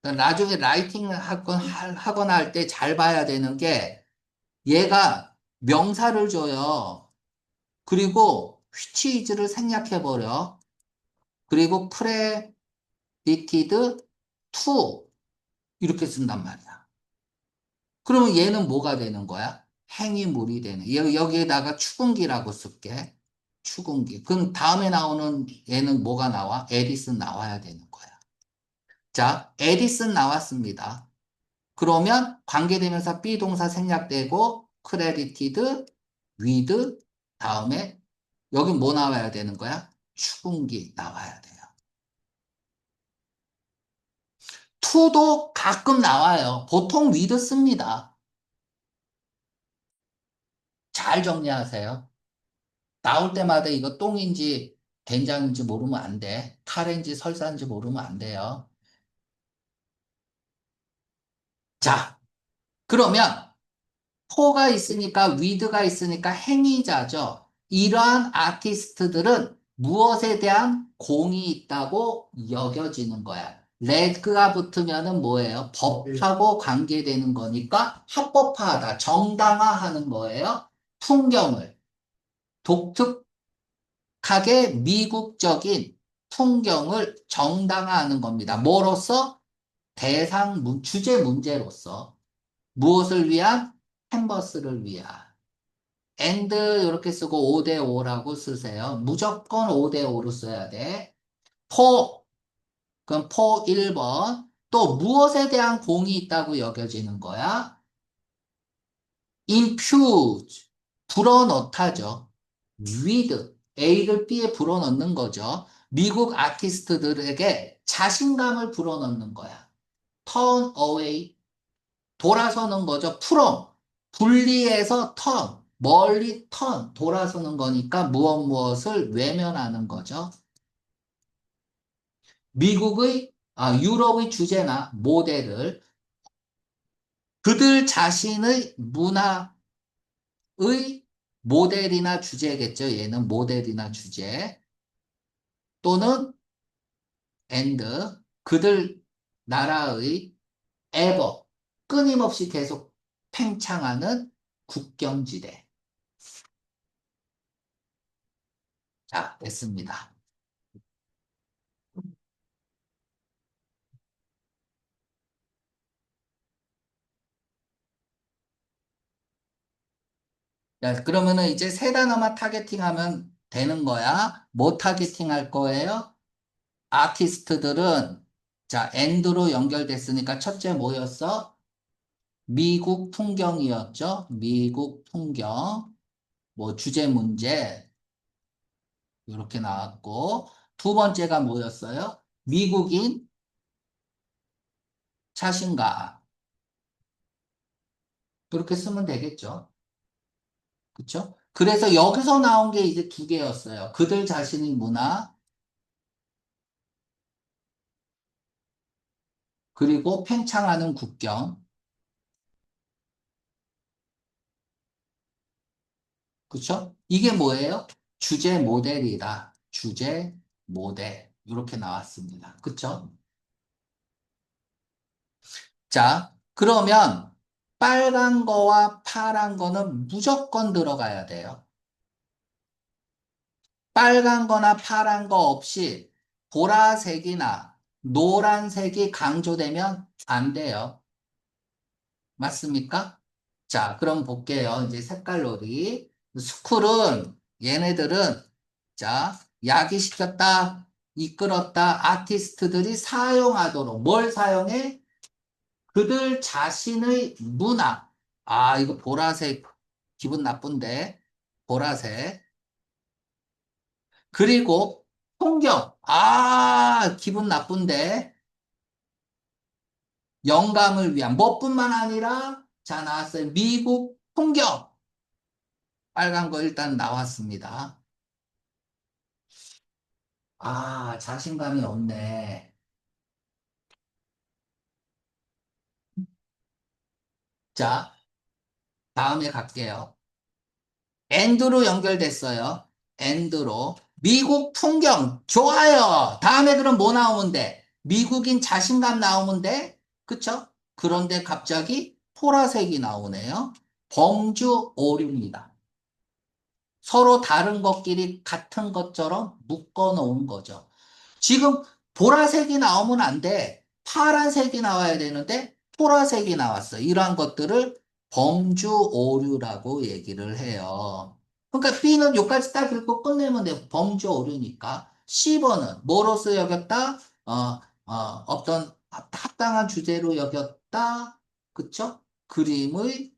S1: 나중에 라이팅 하거나 할 때 잘 봐야 되는 게 얘가 명사를 줘요. 그리고 which is를 생략해버려. 그리고 credited to 이렇게 쓴단 말이야. 그러면 얘는 뭐가 되는 거야? 행위물이 되는. 여기에다가 추궁기라고 쓸게. 추궁기. 그럼 다음에 나오는 얘는 뭐가 나와? 에디슨 나와야 되는 거야. 자, 에디슨 나왔습니다. 그러면 관계대명사 be 동사 생략되고 credited with 다음에 여긴 뭐 나와야 되는 거야? 추궁기 나와야 돼요. to도 가끔 나와요. 보통 with 씁니다. 잘 정리하세요. 나올 때마다 이거 똥인지 된장인지 모르면 안 돼. 카레인지 설사인지 모르면 안 돼요. 자, 그러면 포가 있으니까 위드가 있으니까 행위자죠. 이러한 아티스트들은 무엇에 대한 공이 있다고 여겨지는 거야. 레드가 붙으면은 뭐예요? 법하고 관계되는 거니까 합법화하다, 정당화하는 거예요. 풍경을 독특하게 미국적인 풍경을 정당화하는 겁니다. 뭐로써? 주제 문제로서. 무엇을 위한? 캔버스를 위한. and 이렇게 쓰고 5대 5라고 쓰세요. 무조건 5대 5로 써야 돼. for, 그럼 for 1번. 또 무엇에 대한 공이 있다고 여겨지는 거야? impute, 불어넣다죠. with, A를 B에 불어넣는 거죠. 미국 아티스트들에게 자신감을 불어넣는 거야. turn away, 돌아서는 거죠. from, 분리해서 turn, 멀리 turn, 돌아서는 거니까 무엇을 외면하는 거죠. 유럽의 주제나 모델을 그들 자신의 문화의 모델이나 주제겠죠. 얘는 모델이나 주제 또는 and 그들 나라의 ever 끊임없이 계속 팽창하는 국경지대. 자, 됐습니다. 자, 그러면은 이제 세 단어만 타겟팅하면 되는 거야. 뭐 타겟팅 할 거예요? 아티스트들은 자, 엔드로 연결됐으니까 첫째 뭐였어? 미국 풍경이었죠. 미국 풍경. 뭐 주제 문제 이렇게 나왔고 두 번째가 뭐였어요? 미국인 자신감. 그렇게 쓰면 되겠죠. 그쵸? 그래서 여기서 나온 게 이제 두 개였어요. 그들 자신의 문화 그리고 팽창하는 국경. 그쵸? 이게 뭐예요? 주제 모델이다. 주제 모델. 이렇게 나왔습니다. 그쵸? 자, 그러면 빨간 거와 파란 거는 무조건 들어가야 돼요. 빨간 거나 파란 거 없이 보라색이나 노란색이 강조되면 안 돼요. 맞습니까? 자, 그럼 볼게요. 이제 색깔놀이. 스쿨은 얘네들은 자, 야기시켰다, 이끌었다, 아티스트들이 사용하도록 뭘 사용해? 그들 자신의 문화. 아, 이거 보라색 기분 나쁜데. 보라색. 그리고 풍경. 아, 기분 나쁜데. 영감을 위한 뭐뿐만 아니라 자, 나왔어요. 미국 풍경. 빨간 거 일단 나왔습니다. 아, 자신감이 없네. 자, 다음에 갈게요. 엔드로 연결됐어요. 엔드로. 미국 풍경, 좋아요. 다음에 그럼 뭐 나오면 돼? 미국인 자신감 나오면 돼? 그쵸? 그런데 갑자기 보라색이 나오네요. 범주 오류입니다. 서로 다른 것끼리 같은 것처럼 묶어 놓은 거죠. 지금 보라색이 나오면 안 돼. 파란색이 나와야 되는데 보라색이 나왔어. 이러한 것들을 범주 오류라고 얘기를 해요. 그러니까 B는 여기까지 딱 읽고 끝내면 돼. 범주 오류니까. C번은 뭐로서 여겼다? 어떤 합당한 주제로 여겼다. 그쵸? 그림의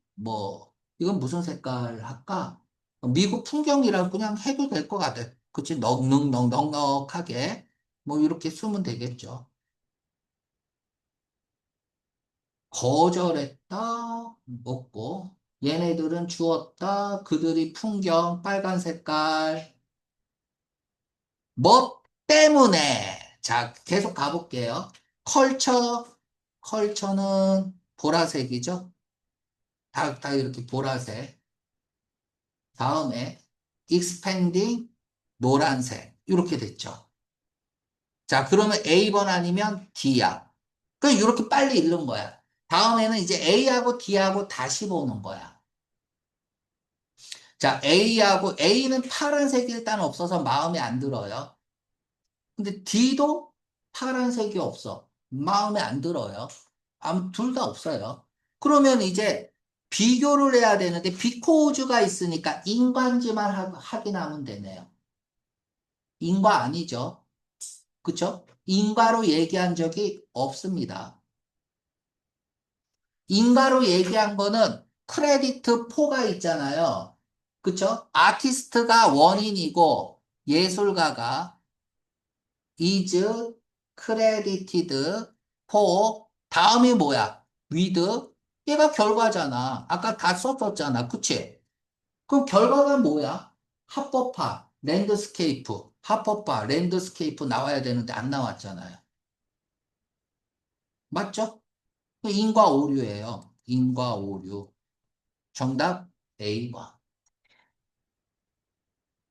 S1: 이건 무슨 색깔 할까? 미국 풍경이라고 그냥 해도 될 것 같아. 그치? 넉넉넉넉넉하게. 뭐, 이렇게 쓰면 되겠죠. 거절했다, 없고. 얘네들은 주었다, 그들이 풍경, 빨간 색깔. 뭐 때문에. 자, 계속 가볼게요. 컬처는 보라색이죠? 다 이렇게 보라색. 다음에 expanding 노란색. 이렇게 됐죠. 자, 그러면 A번 아니면 D야. 그럼 이렇게 빨리 읽는 거야. 다음에는 이제 A하고 D하고 다시 보는 거야. 자, A는 파란색이 일단 없어서 마음에 안 들어요. 근데 D도 파란색이 없어. 마음에 안 들어요. 아무 둘 다 없어요. 그러면 이제 비교를 해야 되는데 비코즈가 있으니까 인과인지만 확인하면 되네요. 인과 아니죠. 그쵸? 인과로 얘기한 적이 없습니다. 인과로 얘기한 거는 크레디트 4가 있잖아요. 그쵸? 아티스트가 원인이고 예술가가 is credited for 다음이 뭐야? with 얘가 결과잖아. 아까 다 썼었잖아. 그치? 그럼 결과가 뭐야? 합법화, 랜드스케이프 나와야 되는데 안 나왔잖아요. 맞죠? 인과 오류예요. 인과 오류. 정답 A번.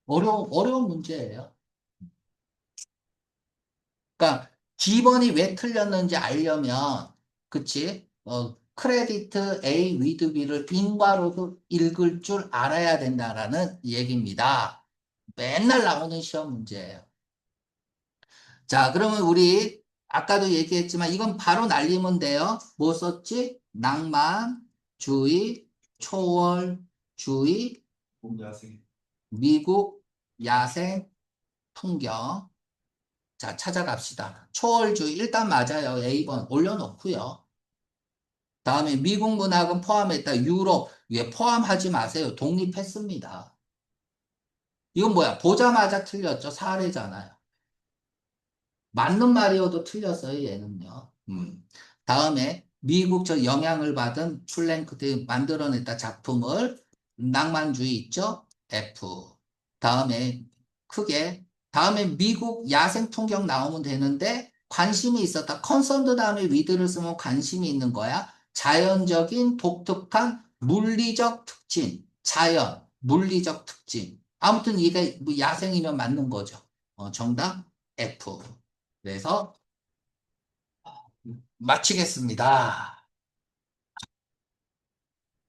S1: 어려운 문제예요. 그러니까 G번이 왜 틀렸는지 알려면, 그치? 크레디트 A with B를 인과로도 읽을 줄 알아야 된다라는 얘기입니다. 맨날 나오는 시험 문제예요. 자, 그러면 우리 아까도 얘기했지만 이건 바로 날리면 돼요. 뭐 썼지? 낭만, 주의, 초월, 주의,
S2: 야생.
S1: 미국, 야생, 풍경. 자, 찾아갑시다. 초월주의 일단 맞아요. A번 올려놓고요. 다음에 미국 문학은 포함했다. 유럽 왜 포함하지 마세요. 독립했습니다. 이건 뭐야? 보자마자 틀렸죠. 사례잖아요. 맞는 말이어도 틀렸어요. 얘는요. 다음에 미국 저 영향을 받은 출랭크트 만들어냈다 작품을 낭만주의 있죠? F. 다음에 크게 다음에 미국 야생 풍경 나오면 되는데 관심이 있었다. 컨선드 다음에 위드를 쓰면 관심이 있는 거야. 자연적인 독특한 물리적 특징. 물리적 특징. 아무튼 이게 뭐 야생이면 맞는 거죠. 정답 F. 그래서 마치겠습니다.